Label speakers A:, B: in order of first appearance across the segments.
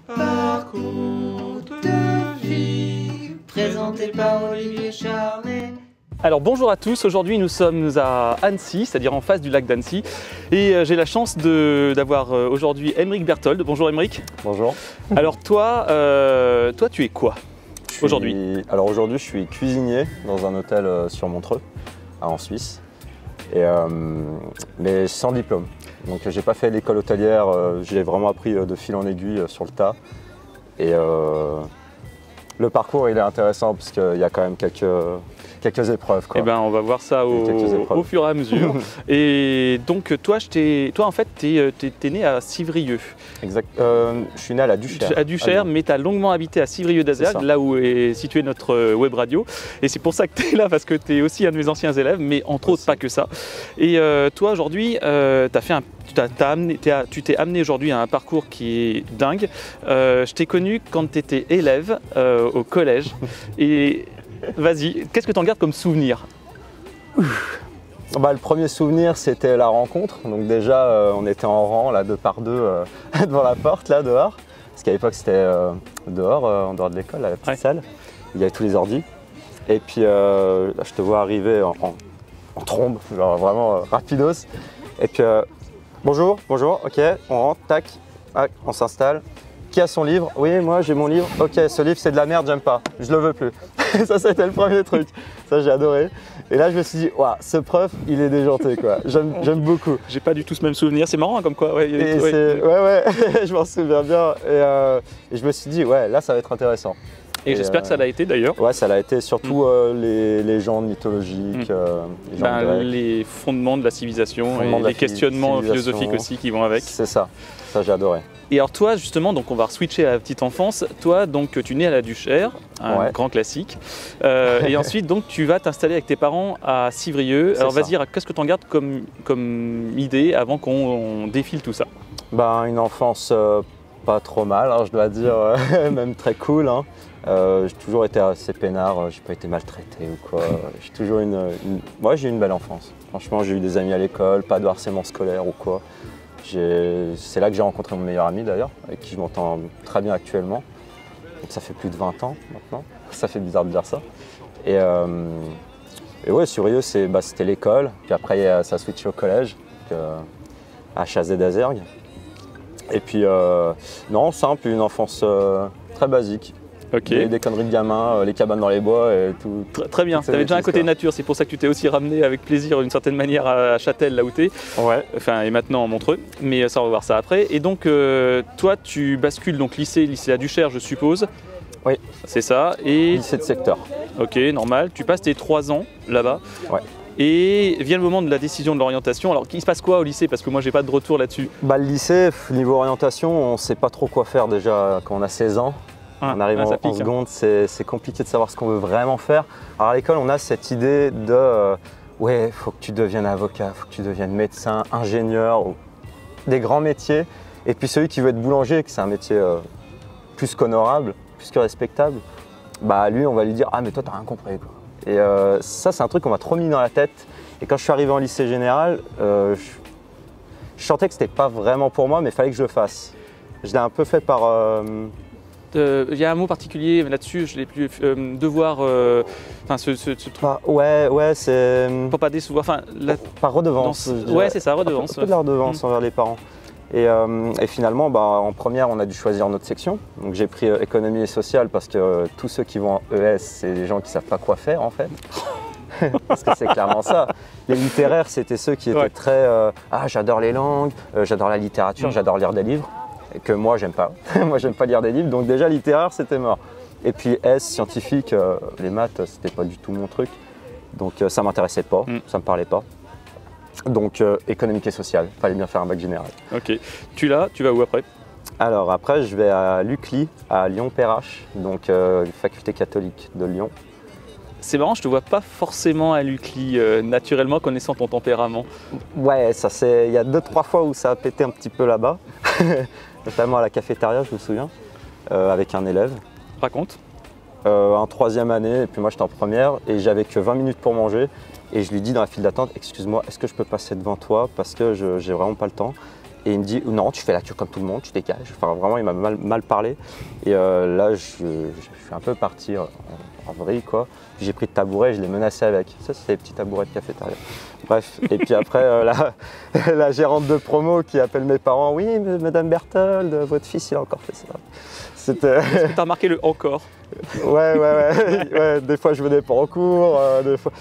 A: Parcours de vie, présenté par Olivier Charnet.
B: Alors bonjour à tous, aujourd'hui nous sommes à Annecy, c'est-à-dire en face du lac d'Annecy. Et j'ai la chance d'avoir aujourd'hui Aymeric Berthold. Bonjour Aymeric.
C: Bonjour.
B: Alors toi tu es quoi aujourd'hui?
C: Alors aujourd'hui je suis cuisinier dans un hôtel sur Montreux, en Suisse, mais sans diplôme. Donc j'ai pas fait l'école hôtelière, j'ai vraiment appris de fil en aiguille sur le tas. Et le parcours il est intéressant parce qu'il y a quand même quelques épreuves, quoi.
B: Eh ben, on va voir ça au fur et à mesure. Et donc toi en fait t'es né à Civrieux.
C: Exact. Je suis né à la Duchère.
B: À Duchère, mais tu as longuement habité à Civrieux-d'Azergues, là où est située notre web radio. Et c'est pour ça que tu es là, parce que tu es aussi un de mes anciens élèves, mais entre autres pas que ça. Et toi aujourd'hui, tu t'es amené aujourd'hui à un parcours qui est dingue. Je t'ai connu quand tu étais élève au collège. Et vas-y, qu'est-ce que tu en gardes comme souvenir?
C: Le premier souvenir c'était la rencontre, donc déjà on était en rang là 2 par 2 devant la porte là dehors, parce qu'à l'époque c'était dehors, en dehors de l'école, à la petite salle, il y avait tous les ordis, et puis là, je te vois arriver en trombe, genre vraiment rapidos, et puis bonjour, ok, on rentre, tac, on s'installe. Qui a son livre? Oui, moi j'ai mon livre. Ok, ce livre c'est de la merde, j'aime pas, je le veux plus. Ça c'était le premier truc, ça j'ai adoré. Et là je me suis dit, waouh, ce prof il est déjanté quoi, j'aime beaucoup.
B: J'ai pas du tout ce même souvenir, c'est marrant hein, comme quoi. Ouais,
C: je m'en souviens bien. Et je me suis dit, ouais, là ça va être intéressant.
B: Et j'espère que ça l'a été d'ailleurs.
C: Ouais, ça l'a été, surtout les légendes mythologiques,
B: les fondements de la civilisation et les questionnements philosophiques aussi qui vont avec.
C: C'est ça j'ai adoré.
B: Et alors toi justement, donc on va switcher à la petite enfance. Toi donc tu nais à la Duchère, un grand classique. Et ensuite donc tu vas t'installer avec tes parents à Civrieux. Alors vas-y, qu'est-ce que tu en gardes comme idée avant qu'on défile tout ça?
C: Une enfance pas trop mal, hein, je dois dire, même très cool. Hein. J'ai toujours été assez peinard, j'ai pas été maltraité ou quoi. J'ai toujours Moi j'ai eu une belle enfance. Franchement, j'ai eu des amis à l'école, pas de harcèlement scolaire ou quoi. C'est là que j'ai rencontré mon meilleur ami d'ailleurs, avec qui je m'entends très bien actuellement. Donc ça fait plus de 20 ans maintenant, ça fait bizarre de dire ça. Et ouais, Civrieux c'était l'école, puis après ça a switché au collège, à Chazé-d'Azergues. Et puis non, simple, une enfance très basique.
B: Okay.
C: Des conneries de gamins, les cabanes dans les bois et tout.
B: Très bien, tu avais déjà un côté nature, c'est pour ça que tu t'es aussi ramené avec plaisir d'une certaine manière à Châtel, là où tu es.
C: Ouais.
B: Enfin, et maintenant en Montreux, mais ça on va voir ça après. Et donc toi tu bascules donc lycée à Duchère je suppose.
C: Oui.
B: C'est ça. Et
C: lycée de secteur.
B: Ok, normal. Tu passes tes 3 ans là-bas.
C: Ouais.
B: Et vient le moment de la décision de l'orientation. Alors, il se passe quoi au lycée? Parce que moi, j'ai pas de retour là-dessus.
C: Le lycée, niveau orientation, on ne sait pas trop quoi faire déjà quand on a 16 ans. On arrive en seconde, c'est compliqué de savoir ce qu'on veut vraiment faire. Alors à l'école, on a cette idée de ouais, faut que tu deviennes avocat, faut que tu deviennes médecin, ingénieur, des grands métiers. Et puis celui qui veut être boulanger, que c'est un métier plus qu'honorable, plus que respectable, lui, on va lui dire ah mais toi t'as rien compris quoi. Et ça, c'est un truc qu'on m'a trop mis dans la tête. Et quand je suis arrivé en lycée général, je sentais que c'était pas vraiment pour moi, mais il fallait que je le fasse. Je l'ai un peu fait par
B: il y a un mot particulier là-dessus, je l'ai plus. Devoir. Enfin, ce truc.
C: Ouais, c'est.
B: Pour pas décevoir. Enfin,
C: par redevance.
B: Ouais, c'est ça, redevance.
C: Un peu de la redevance envers les parents. Et finalement, en première, on a dû choisir notre section. Donc j'ai pris économie et sociale parce que tous ceux qui vont en ES, c'est des gens qui savent pas quoi faire en fait. Parce que c'est clairement ça. Les littéraires, c'était ceux qui étaient très j'adore les langues, j'adore la littérature, j'adore lire des livres. Et que moi j'aime pas. Moi j'aime pas lire des livres, donc déjà littéraire c'était mort. Et puis S, scientifique, les maths c'était pas du tout mon truc. Donc ça m'intéressait pas, ça me parlait pas. Donc économique et social, fallait bien faire un bac général.
B: Ok. Tu vas où après?
C: Alors après je vais à l'UCLI, à Lyon-Perrache, donc faculté catholique de Lyon.
B: C'est marrant, je te vois pas forcément à l'UCLI, naturellement connaissant ton tempérament.
C: Ouais, il y a 2-3 fois où ça a pété un petit peu là-bas, notamment à la cafétéria, je me souviens, avec un élève.
B: Raconte.
C: En 3e année, et puis moi j'étais en première, et j'avais que 20 minutes pour manger, et je lui dis dans la file d'attente, excuse-moi, est-ce que je peux passer devant toi, parce que j'ai vraiment pas le temps. Et il me dit non, tu fais la queue comme tout le monde, tu dégages. Enfin vraiment il m'a mal parlé. Et là je suis un peu parti en vrille quoi. J'ai pris le tabouret, je l'ai menacé avec. Ça c'est les petits tabourets de cafétéria. Bref, et puis après la gérante de promo qui appelle mes parents, oui Madame Berthold, votre fils il a encore fait ça. C'était.
B: Est-ce que tu as remarqué le encore?
C: Ouais, des fois je venais pas en cours, des fois.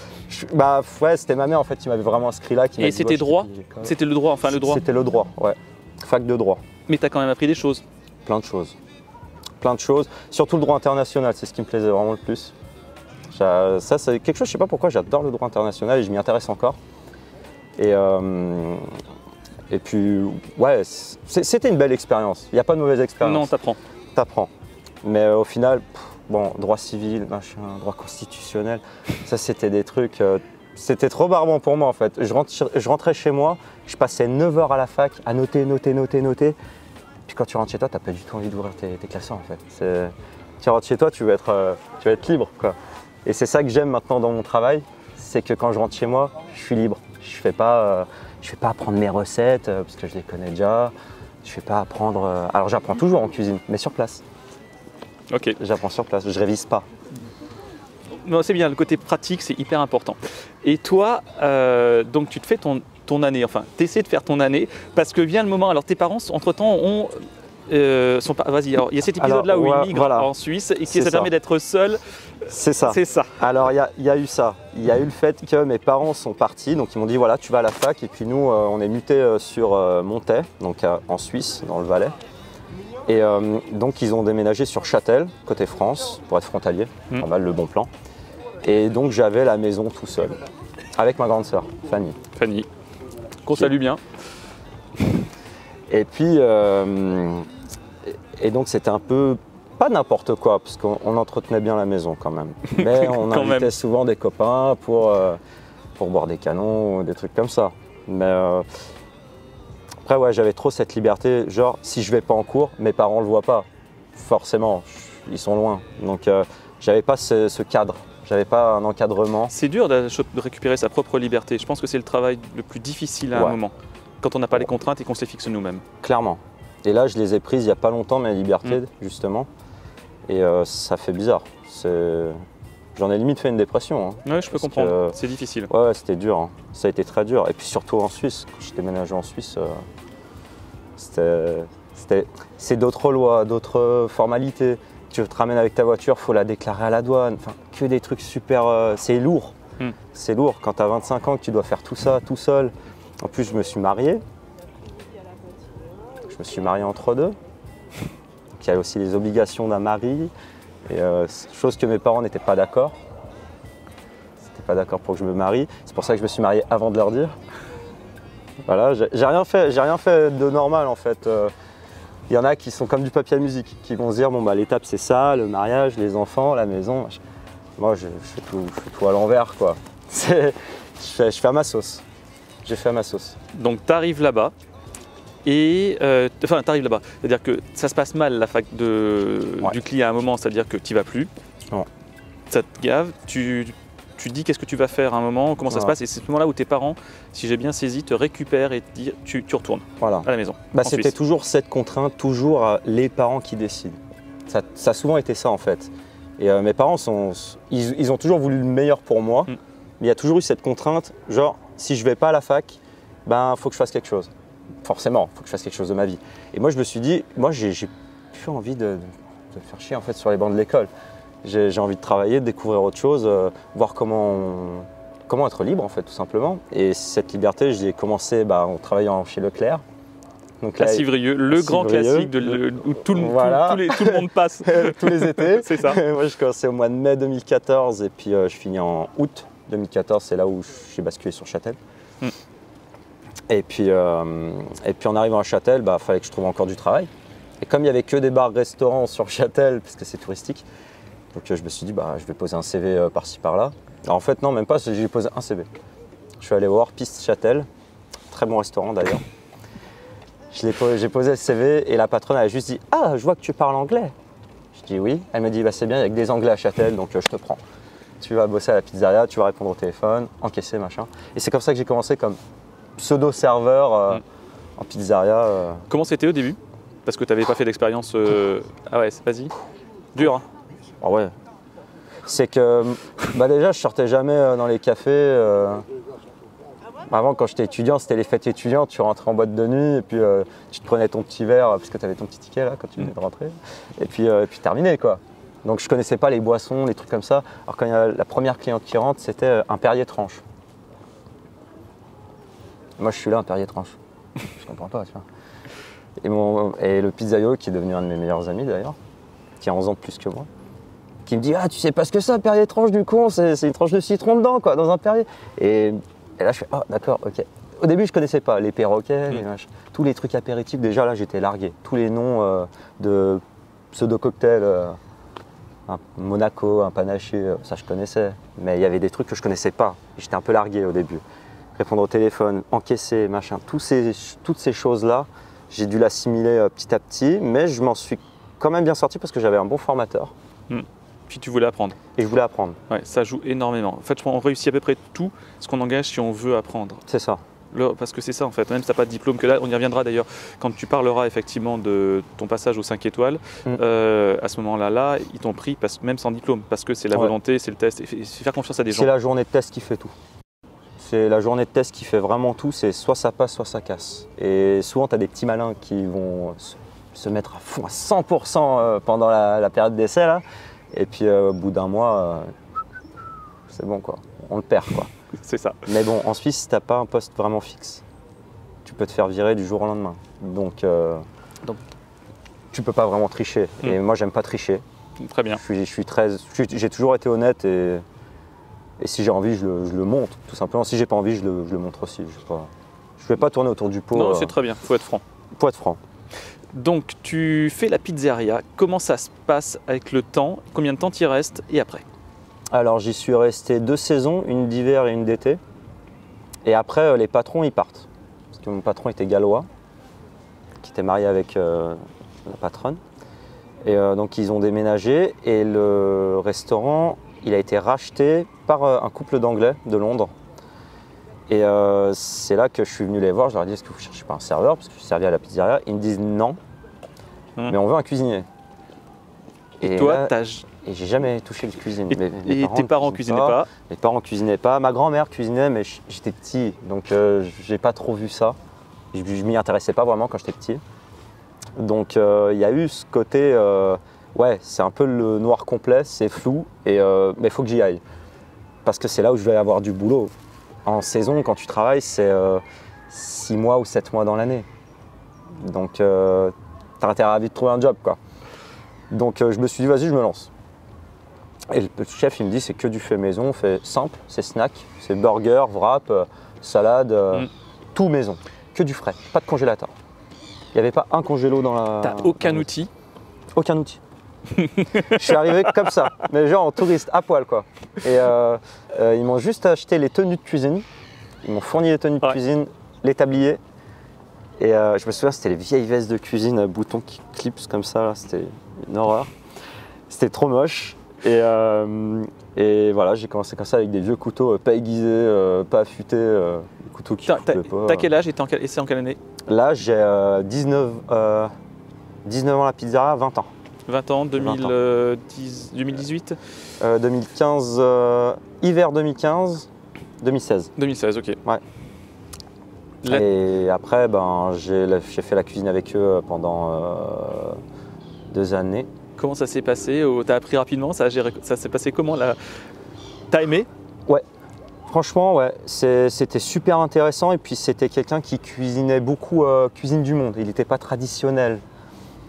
C: Ouais, c'était ma mère en fait qui m'avait vraiment inscrit là.
B: Et c'était droit? C'était le droit, enfin le droit?
C: C'était le droit, ouais. Fac de droit.
B: Mais tu as quand même appris des choses?
C: Plein de choses. Plein de choses. Surtout le droit international, c'est ce qui me plaisait vraiment le plus. Ça c'est quelque chose, je sais pas pourquoi, j'adore le droit international et je m'y intéresse encore. Et puis, ouais, c'était une belle expérience. Il n'y a pas de mauvaise expérience.
B: Non, t'apprends.
C: T'apprends. Mais au final, bon, droit civil, machin, droit constitutionnel, ça c'était des trucs, c'était trop barbant pour moi en fait. Je rentrais chez moi, je passais 9 heures à la fac à noter. Puis quand tu rentres chez toi, t'as pas du tout envie d'ouvrir tes classeurs en fait. Tu rentres chez toi, tu veux être libre quoi. Et c'est ça que j'aime maintenant dans mon travail, c'est que quand je rentre chez moi, je suis libre. Je fais pas apprendre mes recettes parce que je les connais déjà. Je fais pas apprendre. Alors j'apprends toujours en cuisine, mais sur place.
B: Ok.
C: J'apprends sur place, je révise pas.
B: Non, c'est bien, le côté pratique, c'est hyper important. Et toi, donc tu te fais ton année, enfin, tu essaies de faire ton année, parce que vient le moment, alors tes parents, entre-temps, ont... Vas-y, il y a cet épisode-là où ils migrent en Suisse et qui ça permet d'être seul.
C: C'est ça.
B: C'est ça.
C: Alors il y a eu ça. Il y a eu le fait que mes parents sont partis, donc ils m'ont dit voilà, tu vas à la fac, et puis nous, on est mutés sur Montaix, donc en Suisse, dans le Valais. Et donc ils ont déménagé sur Châtel, côté France, pour être frontalier, normal, le bon plan. Et donc j'avais la maison tout seul, avec ma grande sœur, Fanny.
B: Fanny, qu'on salue bien.
C: Et puis, et donc c'était un peu, pas n'importe quoi, parce qu'on entretenait bien la maison quand même. Mais on invitait souvent des copains pour boire des canons ou des trucs comme ça. Mais après, ouais, j'avais trop cette liberté, genre si je vais pas en cours, mes parents le voient pas, forcément, ils sont loin. Donc j'avais pas ce cadre, j'avais pas un encadrement.
B: C'est dur de récupérer sa propre liberté. Je pense que c'est le travail le plus difficile à un moment, quand on n'a pas les contraintes et qu'on se les fixe nous-mêmes.
C: Clairement. Et là, je les ai prises il n'y a pas longtemps, mes libertés, justement. Et ça fait bizarre. J'en ai limite fait une dépression. Hein,
B: oui, je peux comprendre. C'est difficile.
C: Ouais, c'était dur. Hein. Ça a été très dur. Et puis surtout en Suisse. Quand j'ai déménagé en Suisse, c'est d'autres lois, d'autres formalités. Tu te ramènes avec ta voiture, il faut la déclarer à la douane. Enfin, que des trucs super... c'est lourd. C'est lourd. Quand tu as 25 ans, que tu dois faire tout ça tout seul. En plus, je me suis marié. Je me suis marié entre deux. Il y a aussi les obligations d'un mari. Et chose que mes parents n'étaient pas d'accord. Ils n'étaient pas d'accord pour que je me marie. C'est pour ça que je me suis marié avant de leur dire. Voilà, j'ai rien fait de normal en fait. Il y en a qui sont comme du papier à musique, qui vont se dire bon bah l'étape c'est ça, le mariage, les enfants, la maison. Moi je fais tout à l'envers quoi. Je fais à ma sauce. J'ai fait à ma sauce.
B: Donc tu arrives là-bas. Enfin, tu arrives là-bas, c'est-à-dire que ça se passe mal la fac du CLI à un moment, c'est-à-dire que tu n'y vas plus, ça te gave, tu dis qu'est-ce que tu vas faire à un moment, comment ça se passe, et c'est ce moment-là où tes parents, si j'ai bien saisi, te récupèrent et te disent tu retournes à la maison.
C: C'était toujours cette contrainte, toujours les parents qui décident. Ça a souvent été ça en fait. Et mes parents, ils ont toujours voulu le meilleur pour moi, mais il y a toujours eu cette contrainte, genre si je ne vais pas à la fac, ben faut que je fasse quelque chose. Forcément, il faut que je fasse quelque chose de ma vie. Et moi, je me suis dit, moi, j'ai plus envie de me faire chier en fait sur les bancs de l'école. J'ai envie de travailler, de découvrir autre chose, voir comment être libre en fait, tout simplement. Et cette liberté, je l'ai commencé en travaillant chez Leclerc.
B: Donc, à Civrieux, le grand classique où tout le monde passe.
C: Tous les étés.
B: C'est ça.
C: Moi, je commençais au mois de mai 2014 et puis je finis en août 2014. C'est là où j'ai basculé sur Châtel. Et puis en arrivant à Châtel, il fallait que je trouve encore du travail. Et comme il n'y avait que des bars-restaurants sur Châtel, parce que c'est touristique, donc je me suis dit, je vais poser un CV par-ci par-là. Alors en fait, non, même pas, j'ai posé un CV. Je suis allé voir Piste Châtel, très bon restaurant d'ailleurs. J'ai posé le CV et la patronne a juste dit, ah, je vois que tu parles anglais. Je dis oui. Elle me dit, c'est bien, il y a que des anglais à Châtel, donc je te prends. Tu vas bosser à la pizzeria, tu vas répondre au téléphone, encaisser, machin. Et c'est comme ça que j'ai commencé comme pseudo-serveur En pizzeria.
B: Comment c'était au début? Parce que tu n'avais pas fait d'expérience. Ah ouais, vas-y. Dur. Hein.
C: Ah ouais. C'est que déjà, je sortais jamais dans les cafés. Avant, quand j'étais étudiant, c'était les fêtes étudiantes, tu rentrais en boîte de nuit et puis tu te prenais ton petit verre parce que tu avais ton petit ticket là quand tu venais de rentrer. Et puis terminé quoi. Donc je connaissais pas les boissons, les trucs comme ça. Alors quand il y a la première cliente qui rentre, c'était un Perrier tranche. Moi je suis là, un Perrier tranche. Je comprends pas, tu vois. Et le pizzaïolo, qui est devenu un de mes meilleurs amis d'ailleurs, qui a 11 ans de plus que moi, qui me dit « Ah, tu sais pas ce que c'est un Perrier tranche du con, c'est une tranche de citron dedans quoi, dans un Perrier. » Et là, je fais « Ah, d'accord, ok. » Au début, je connaissais pas les perroquets, tous les trucs apéritifs. Déjà, là, j'étais largué. Tous les noms de pseudo-cocktails, un Monaco, un panaché, ça, je connaissais. Mais il y avait des trucs que je connaissais pas. J'étais un peu largué au début. Répondre au téléphone, encaisser, machin. Toutes ces choses-là, j'ai dû l'assimiler petit à petit. Mais je m'en suis quand même bien sorti parce que j'avais un bon formateur.
B: Puis tu voulais apprendre.
C: Et je voulais apprendre.
B: Ouais, ça joue énormément. En fait, on réussit à peu près tout ce qu'on engage si on veut apprendre.
C: C'est ça.
B: Parce que c'est ça en fait, même si tu n'as pas de diplôme, que là, on y reviendra d'ailleurs, quand tu parleras effectivement de ton passage aux 5 étoiles, à ce moment-là, ils t'ont pris même sans diplôme, parce que c'est la volonté, c'est le test, et faire confiance à des gens.
C: C'est la journée de test qui fait tout. C'est la journée de test qui fait vraiment tout, c'est soit ça passe, soit ça casse. Et souvent, tu as des petits malins qui vont se mettre à fond, à 100% pendant la période d'essai, là. Et puis au bout d'un mois, c'est bon quoi, on le perd quoi.
B: C'est ça.
C: Mais bon, en Suisse, t'as pas un poste vraiment fixe. Tu peux te faire virer du jour au lendemain. Donc tu peux pas vraiment tricher. Et moi, j'aime pas tricher.
B: Très bien.
C: J'ai toujours été honnête et si j'ai envie, je le montre. Tout simplement, si j'ai pas envie, je le montre aussi. Je vais pas tourner autour du pot.
B: Non, c'est très bien, faut être franc.
C: Faut être franc.
B: Donc tu fais la pizzeria, comment ça se passe avec le temps? Combien de temps t'y restes et après?
C: Alors j'y suis resté 2 saisons, une d'hiver et une d'été. Et après les patrons ils partent. Parce que mon patron était gallois, qui était marié avec la patronne. Et donc ils ont déménagé et le restaurant il a été racheté par un couple d'Anglais de Londres. Et c'est là que je suis venu les voir, je leur ai dit est-ce que vous ne cherchez pas un serveur parce que je suis servi à la pizzeria. Ils me disent non, mais on veut un cuisinier.
B: Et toi,
C: et j'ai jamais touché de cuisine.
B: Et tes parents cuisinaient pas?
C: Mes parents cuisinaient pas. Ma grand-mère cuisinait, mais j'étais petit, donc j'ai pas trop vu ça. Je m'y intéressais pas vraiment quand j'étais petit. Donc il y a eu ce côté, ouais, c'est un peu le noir complet, c'est flou, mais il faut que j'y aille. Parce que c'est là où je vais avoir du boulot. En saison, quand tu travailles, c'est 6 mois ou 7 mois dans l'année. Donc t'as intérêt à vite trouver un job, quoi. Donc je me suis dit, vas-y, je me lance. Et le chef, il me dit, c'est que du fait maison, fait simple, c'est snack, c'est burger, wrap, salade, tout maison, que du frais, pas de congélateur. Il n'y avait pas un congélo dans la...
B: T'as aucun outil?
C: Aucun outil. Je suis arrivé comme ça, mais genre en touriste, à poil quoi. Et ils m'ont juste acheté les tenues de cuisine, ils m'ont fourni les tenues de cuisine, les tabliers. Et je me souviens, c'était les vieilles vestes de cuisine à boutons qui clipsent comme ça, c'était une horreur. C'était trop moche. Et voilà, j'ai commencé comme ça avec des vieux couteaux pas aiguisés, pas affûtés, des couteaux qui coupaient pas.
B: T'as quel âge et c'est en quelle année?
C: Là, j'ai 19 ans à la pizzeria, 20 ans.
B: 20 ans, 2018
C: 2015, hiver 2015, 2016.
B: 2016, ok.
C: Ouais. Et après, j'ai fait la cuisine avec eux pendant 2 années.
B: Comment ça s'est passé? T'as appris rapidement? Ça s'est passé comment là? T'as aimé?
C: Ouais, franchement, ouais. C'était super intéressant. Et puis, c'était quelqu'un qui cuisinait beaucoup cuisine du monde. Il n'était pas traditionnel.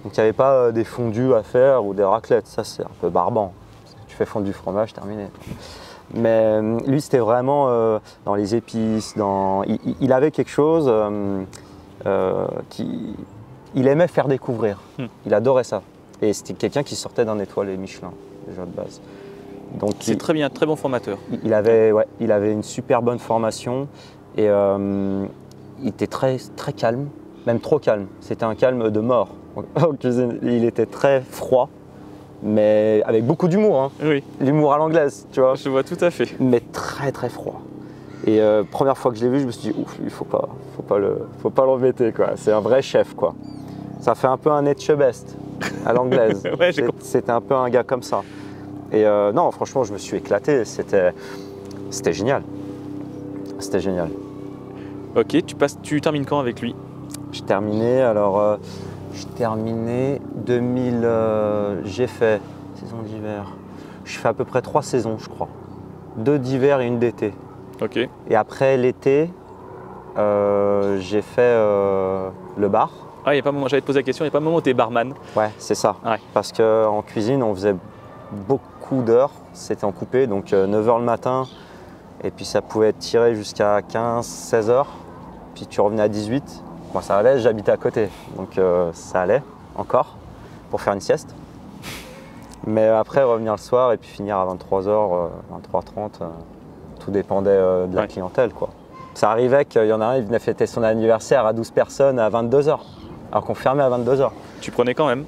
C: Donc, il n'y avait pas des fondus à faire ou des raclettes. Ça, c'est un peu barbant. Parce que tu fais fondre du fromage, terminé. Mais lui, c'était vraiment dans les épices. Il avait quelque chose il aimait faire découvrir. Il adorait ça. Et c'était quelqu'un qui sortait d'un étoilé Michelin, déjà de base.
B: C'est très bien, très bon formateur.
C: Il avait une super bonne formation et il était très, très calme, même trop calme. C'était un calme de mort. Il était très froid, mais avec beaucoup d'humour. Hein.
B: Oui.
C: L'humour à l'anglaise, tu vois.
B: Je vois tout à fait.
C: Mais très, très froid. Et première fois que je l'ai vu, je me suis dit, ouf, il faut pas faut pas l'embêter, quoi. C'est un vrai chef, quoi. Ça fait un peu un Etchebest à l'anglaise.
B: Ouais,
C: c'était un peu un gars comme ça. Et non, franchement, je me suis éclaté. C'était génial. C'était génial.
B: Ok, tu termines quand avec lui?
C: J'ai terminé, j'ai terminé 2000, j'ai fait saison d'hiver. Je fais à peu près 3 saisons, je crois. 2 d'hiver et 1 d'été.
B: Ok.
C: Et après l'été, j'ai fait le bar.
B: Ah, j'allais te poser la question, il n'y a pas un moment où tu es barman?
C: Ouais, c'est ça.
B: Ouais.
C: Parce qu'en cuisine, on faisait beaucoup d'heures. C'était en coupé, donc 9h le matin. Et puis ça pouvait être tiré jusqu'à 15, 16 heures. Puis tu revenais à 18. Moi, ça allait, j'habitais à côté. Donc ça allait encore pour faire une sieste. Mais après, revenir le soir et puis finir à 23h, 23h30, tout dépendait de la clientèle, quoi. Ça arrivait qu'il y en a un, il venait fêter son anniversaire à 12 personnes à 22h, alors qu'on fermait à 22h.
B: Tu prenais quand même.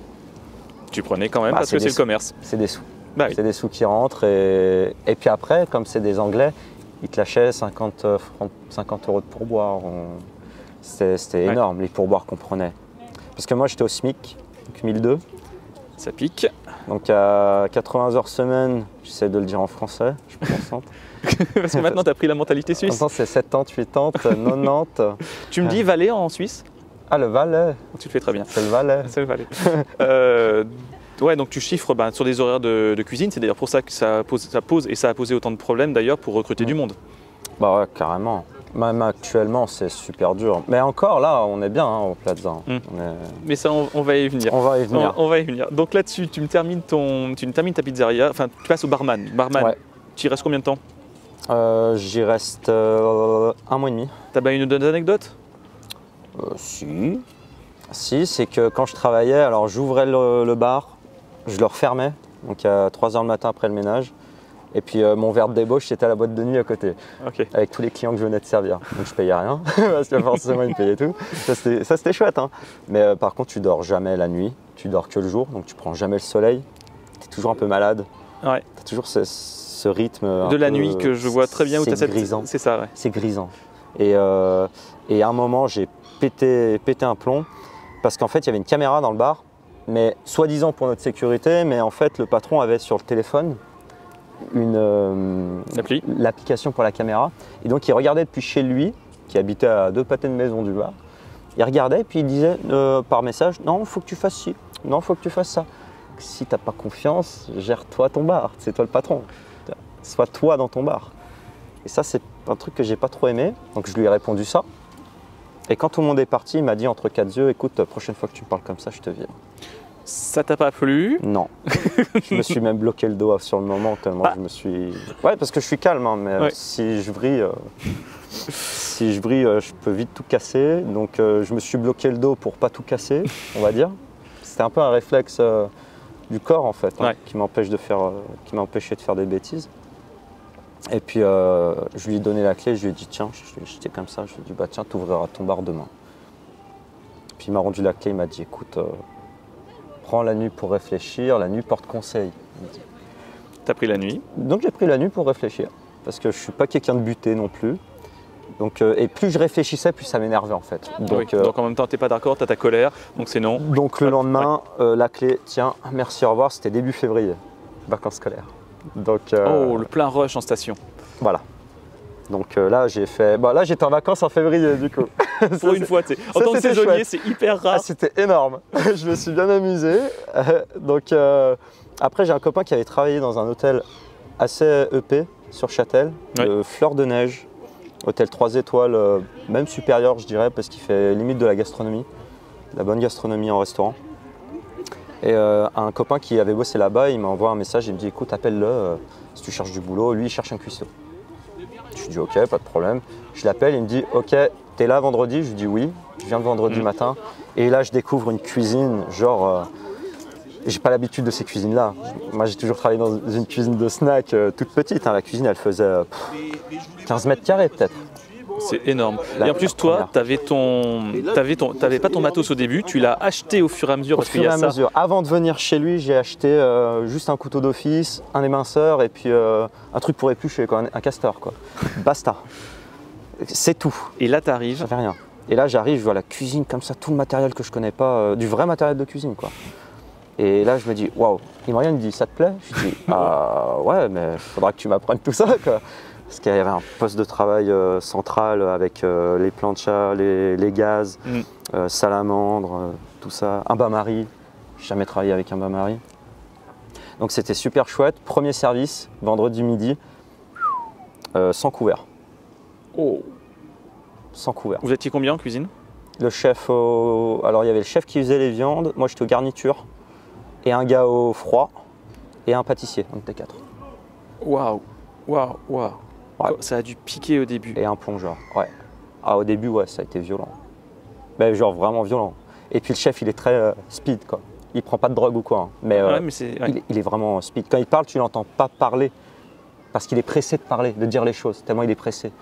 B: Parce que c'est le commerce.
C: C'est des sous.
B: Bah oui.
C: C'est des sous qui rentrent. Et puis après, comme c'est des Anglais, ils te lâchaient 50 € de pourboire. C'était énorme, les pourboires qu'on prenait. Parce que moi, j'étais au SMIC, donc 1002.
B: Ça pique.
C: Donc à 80 heures semaine, j'essaie de le dire en français, je me concentre.
B: Parce que maintenant, tu as pris la mentalité suisse.
C: Maintenant, c'est 70, 80, 90.
B: Tu me dis Valais en Suisse?
C: Ah, le Valais.
B: Tu le fais très bien.
C: C'est le Valais.
B: C'est le Valais. Ouais, donc tu chiffres sur des horaires de cuisine. C'est d'ailleurs pour ça que ça pose et ça a posé autant de problèmes d'ailleurs pour recruter du monde.
C: Bah ouais, carrément. Même actuellement, c'est super dur. Mais encore là, on est bien au Plaza.
B: Mais ça, on va y venir.
C: On va y venir.
B: On va y venir. Donc là-dessus, tu termines ta pizzeria. Enfin, tu passes au barman.
C: Ouais.
B: Tu y restes combien de temps?
C: J'y reste 1 mois et demi.
B: T'as pas une autre anecdote?
C: Si. Si, c'est que quand je travaillais, alors j'ouvrais le bar, je le refermais, donc à 3h le matin après le ménage. Et puis mon verre de débauche, c'était à la boîte de nuit à côté, avec tous les clients que je venais de servir. Donc je payais rien, parce que forcément ils me payaient tout. Ça c'était chouette, hein. Mais par contre, tu dors jamais la nuit, tu dors que le jour, donc tu prends jamais le soleil. Tu es toujours un peu malade.
B: Ouais.
C: Tu as toujours ce rythme.
B: De la nuit que je vois très bien.
C: C'est grisant.
B: C'est ça, ouais.
C: C'est grisant. Et à un moment, j'ai pété un plomb, parce qu'en fait, il y avait une caméra dans le bar, mais soi-disant pour notre sécurité, mais en fait, le patron avait sur le téléphone l'application pour la caméra. Et donc, il regardait depuis chez lui, qui habitait à 2 pâtés de maison du bar. Il regardait et puis il disait par message, non, il faut que tu fasses ci, non, il faut que tu fasses ça. Si tu n'as pas confiance, gère-toi ton bar, c'est toi le patron. Sois toi dans ton bar. Et ça, c'est un truc que j'ai pas trop aimé. Donc, je lui ai répondu ça. Et quand tout le monde est parti, il m'a dit entre 4 yeux, écoute, la prochaine fois que tu me parles comme ça, je te vire.
B: Ça t'a pas plu?
C: Non. Je me suis même bloqué le dos sur le moment tellement je me suis... Ouais, parce que je suis calme, hein, mais si je brille, je peux vite tout casser. Donc je me suis bloqué le dos pour pas tout casser, on va dire. C'était un peu un réflexe du corps en fait, qui m'empêchait de faire des bêtises. Et puis je lui ai donné la clé, je lui ai dit tiens, j'étais comme ça, je lui ai dit bah tiens, t'ouvriras ton bar demain. Puis il m'a rendu la clé, il m'a dit écoute, prends la nuit pour réfléchir, la nuit porte conseil.
B: T'as pris la nuit? Donc
C: j'ai pris la nuit pour réfléchir, parce que je suis pas quelqu'un de buté non plus. Donc, et plus je réfléchissais, plus ça m'énervait en fait.
B: Donc en même temps, t'es pas d'accord, t'as ta colère, donc c'est non.
C: Donc le lendemain, la clé, tiens, merci, au revoir, c'était début février, vacances scolaires. Donc,
B: oh, le plein rush en station.
C: Voilà. Donc là, j'ai fait. Bah, là, j'étais en vacances en février, du coup.
B: Pour une fois, en tant que saisonnier, c'est hyper rare.
C: Ah, c'était énorme. Je me suis bien amusé. Donc, après, j'ai un copain qui avait travaillé dans un hôtel assez EP sur Châtel, Fleur de Neige, hôtel 3 étoiles, même supérieur, je dirais, parce qu'il fait limite de la gastronomie, de la bonne gastronomie en restaurant. Et un copain qui avait bossé là-bas, il m'envoie un message, il me dit écoute, appelle-le si tu cherches du boulot. Lui, il cherche un cuistot. Je lui dis ok, pas de problème. Je l'appelle, il me dit ok, t'es là vendredi? Je lui dis oui, je viens de vendredi matin. Et là, je découvre une cuisine, genre, j'ai pas l'habitude de ces cuisines-là. Moi, j'ai toujours travaillé dans une cuisine de snack toute petite. Hein. La cuisine, elle faisait 15 mètres carrés peut-être.
B: C'est énorme. Et en plus, toi, t'avais pas ton matos au début, tu l'as acheté au fur et à mesure.
C: Au fur et à mesure. Avant de venir chez lui, j'ai acheté juste un couteau d'office, un éminceur et puis un truc pour éplucher, quoi, un castor, quoi. Basta. C'est tout.
B: Et là, t'arrives.
C: J'avais rien. Et là, j'arrive, je vois la cuisine comme ça, tout le matériel que je connais pas, du vrai matériel de cuisine, quoi. Et là, je me dis, waouh. Il me regarde, il me dit, ça te plaît? Je dis, ah ouais, mais il faudra que tu m'apprennes tout ça, quoi. Parce qu'il y avait un poste de travail central avec les planchas, les gaz, salamandres, tout ça, un bain-marie. J'ai jamais travaillé avec un bain-marie. Donc c'était super chouette. Premier service, vendredi midi, sans couvert.
B: Oh.
C: Sans couvert.
B: Vous étiez combien en cuisine?
C: Le chef, alors il y avait le chef qui faisait les viandes, moi j'étais aux garnitures, et un gars au froid, et un pâtissier, on était 4.
B: Waouh, waouh, waouh.
C: Ouais.
B: Ça a dû piquer au début.
C: Et un plongeur, ouais. Ah, au début, ouais, ça a été violent. Mais genre vraiment violent. Et puis le chef, il est très speed, quoi. Il prend pas de drogue ou quoi, hein. Mais,
B: ouais, mais c'est, ouais.
C: il est vraiment speed. Quand il parle, tu l'entends pas parler, parce qu'il est pressé de parler, de dire les choses, tellement il est pressé.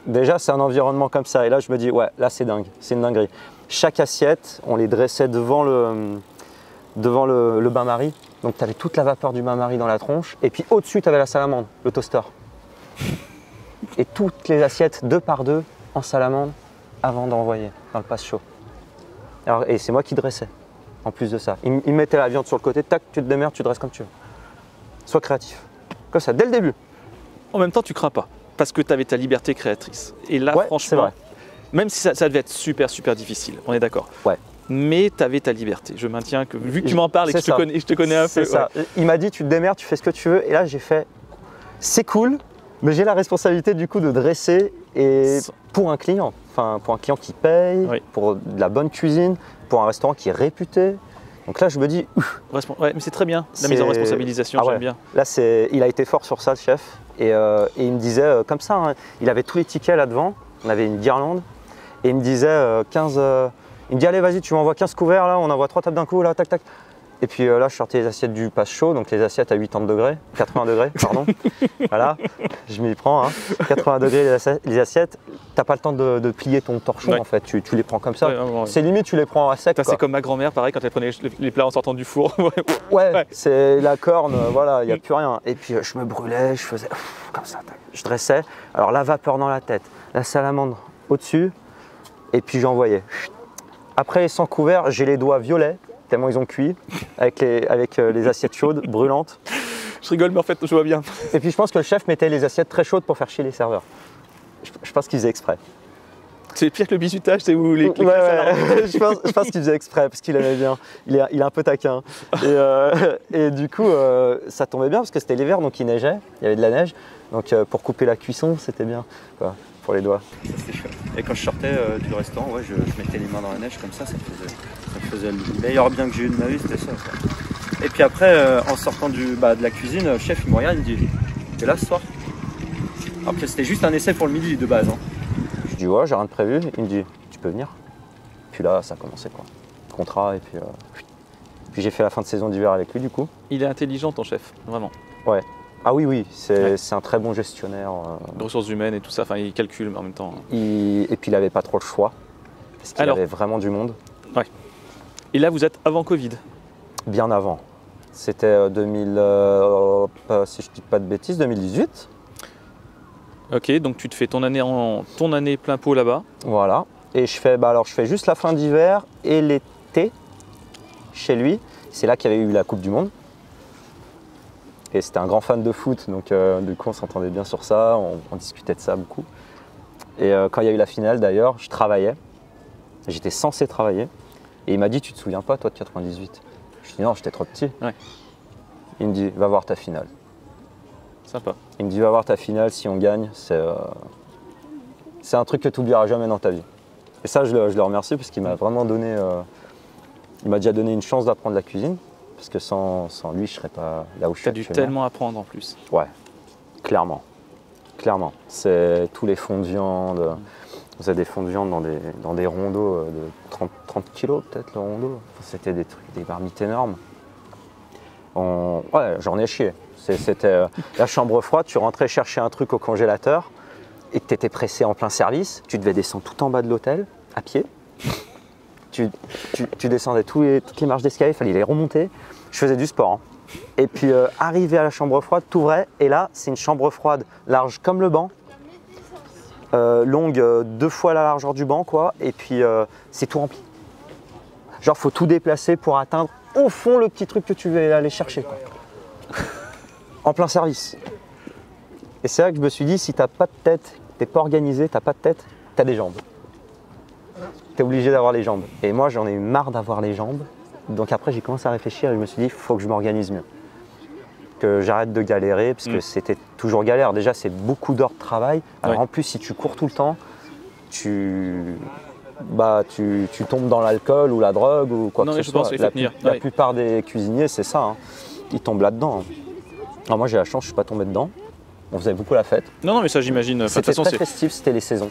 C: Déjà, c'est un environnement comme ça. Et là, je me dis, ouais, là, c'est dingue, c'est une dinguerie. Chaque assiette, on les dressait devant le bain-marie. Donc, tu avais toute la vapeur du bain-marie dans la tronche. Et puis, au-dessus, tu avais la salamandre, le toaster. Et toutes les assiettes, 2 par 2, en salamandre, avant d'envoyer dans le passe chaud. Alors, et c'est moi qui dressais, en plus de ça. Il mettait la viande sur le côté, tac, tu te démerdes, tu dresses comme tu veux. Sois créatif. Comme ça, dès le début.
B: En même temps, tu crains pas. Parce que tu avais ta liberté créatrice. Et là,
C: ouais,
B: franchement,
C: vrai.
B: Même si ça devait être super, super difficile, on est d'accord.
C: Ouais.
B: Mais tu avais ta liberté. Je maintiens que, vu que tu m'en parles et que je te connais un peu.
C: C'est ça. Ouais. Il m'a dit, tu te démerdes, tu fais ce que tu veux. Et là, j'ai fait, c'est cool, mais j'ai la responsabilité du coup de dresser et pour un client. Enfin, pour un client qui paye, oui. Pour de la bonne cuisine, pour un restaurant qui est réputé. Donc là, je me dis,
B: ouais, mais c'est très bien, la mise en responsabilisation, j'aime bien.
C: Là, il a été fort sur ça, le chef. Et il me disait, comme ça, hein, il avait tous les tickets là devant, on avait une guirlande, et il me disait 15. Il me dit, allez, vas-y, tu m'envoies 15 couverts, là, on envoie 3 tables d'un coup, là, tac, tac. Et puis là, je sortais les assiettes du passe chaud, donc les assiettes à 80 degrés, pardon. Voilà, je m'y prends, hein. 80 degrés les assiettes, t'as pas le temps de plier ton torchon, ouais. En fait, tu les prends comme ça. Ouais. C'est limite, tu les prends à sec.
B: C'est comme ma grand-mère, pareil, quand elle prenait les plats en sortant du four.
C: Ouais, c'est la corne, voilà, il n'y a plus rien. Et puis je me brûlais, je faisais comme ça, je dressais. Alors la vapeur dans la tête, la salamandre au-dessus, et puis j'envoyais. Après les 100 couverts, j'ai les doigts violets, tellement ils ont cuit, avec les assiettes chaudes, brûlantes.
B: Je rigole, mais en fait, je vois bien.
C: Et puis je pense que le chef mettait les assiettes très chaudes pour faire chier les serveurs. Je pense qu'il faisait exprès.
B: C'est pire que le bisutage, c'est où les
C: ouais. Je pense qu'il faisait exprès, parce qu'il aimait bien. Il est un peu taquin. Et du coup, ça tombait bien, parce que c'était l'hiver, donc il neigeait, il y avait de la neige. Donc pour couper la cuisson, c'était bien, quoi, pour les doigts. C'était chouette. Et quand je sortais du restaurant, ouais, je mettais les mains dans la neige comme ça me faisait le meilleur bien que j'ai eu de ma vie, c'était ça. Quoi. Et puis après, en sortant de la cuisine, le chef il me regarde, il me dit, t'es là ce soir? Après c'était juste un essai pour le midi de base. Hein. Je dis ouais, j'ai rien de prévu. Il me dit, tu peux venir? Puis là, ça a commencé quoi. Contrat et puis j'ai fait la fin de saison d'hiver avec lui du coup.
B: Il est intelligent ton chef, vraiment.
C: Ouais. Ah oui, c'est un très bon gestionnaire.
B: De ressources humaines et tout ça, enfin il calcule mais en même temps.
C: Et puis il n'avait pas trop le choix, parce qu'il avait vraiment du monde.
B: Ouais. Et là vous êtes avant Covid?
C: Bien avant. C'était 2000, si je dis pas de bêtises, 2018.
B: Ok, donc tu te fais ton année plein pot là-bas.
C: Voilà. Et je fais juste la fin d'hiver et l'été chez lui. C'est là qu'il y avait eu la Coupe du Monde. Et c'était un grand fan de foot, donc du coup on s'entendait bien sur ça, on discutait de ça beaucoup. Et quand il y a eu la finale d'ailleurs, je travaillais. J'étais censé travailler. Et il m'a dit, tu te souviens pas toi de 98? Je dis non, j'étais trop petit.
B: Ouais.
C: Il me dit, va voir ta finale.
B: Sympa.
C: Il me dit, va voir ta finale, si on gagne, c'est un truc que tu n'oublieras jamais dans ta vie. Et ça, je le remercie parce qu'il m'a vraiment donné, il m'a déjà donné une chance d'apprendre la cuisine. Parce que sans lui, je ne serais pas là où je suis.
B: Tu as dû tellement apprendre en plus.
C: Ouais, clairement. Clairement. C'est tous les fonds de viande. On faisait des fonds de viande dans des rondeaux de 30 kilos peut-être le rondeau. C'était des marmites énormes. Ouais, j'en ai chié. C'était la chambre froide, tu rentrais chercher un truc au congélateur et que tu étais pressé en plein service. Tu devais descendre tout en bas de l'hôtel, à pied. Tu descendais toutes les marches d'escalier, il fallait les remonter. Je faisais du sport. Hein. Et puis arrivé à la chambre froide, t'ouvrais et là, c'est une chambre froide large comme le banc. longue 2 fois la largeur du banc, quoi, et puis c'est tout rempli. Genre, faut tout déplacer pour atteindre au fond le petit truc que tu veux aller chercher, quoi. En plein service. Et c'est là que je me suis dit, si t'as pas de tête, t'es pas organisé, t'as pas de tête, t'as des jambes. T'es obligé d'avoir les jambes. Et moi, j'en ai eu marre d'avoir les jambes. Donc après, j'ai commencé à réfléchir et je me suis dit, il faut que je m'organise mieux. Que j'arrête de galérer, parce que c'était toujours galère. Déjà, c'est beaucoup d'heures de travail. Alors en plus, si tu cours tout le temps, tu tombes dans l'alcool ou la drogue ou quoi que ce soit. La plupart des cuisiniers, c'est ça. Hein. Ils tombent là-dedans. Alors moi, j'ai la chance, je ne suis pas tombé dedans. On faisait beaucoup la fête.
B: Non, mais ça, j'imagine.
C: C'était très festif, c'était les saisons.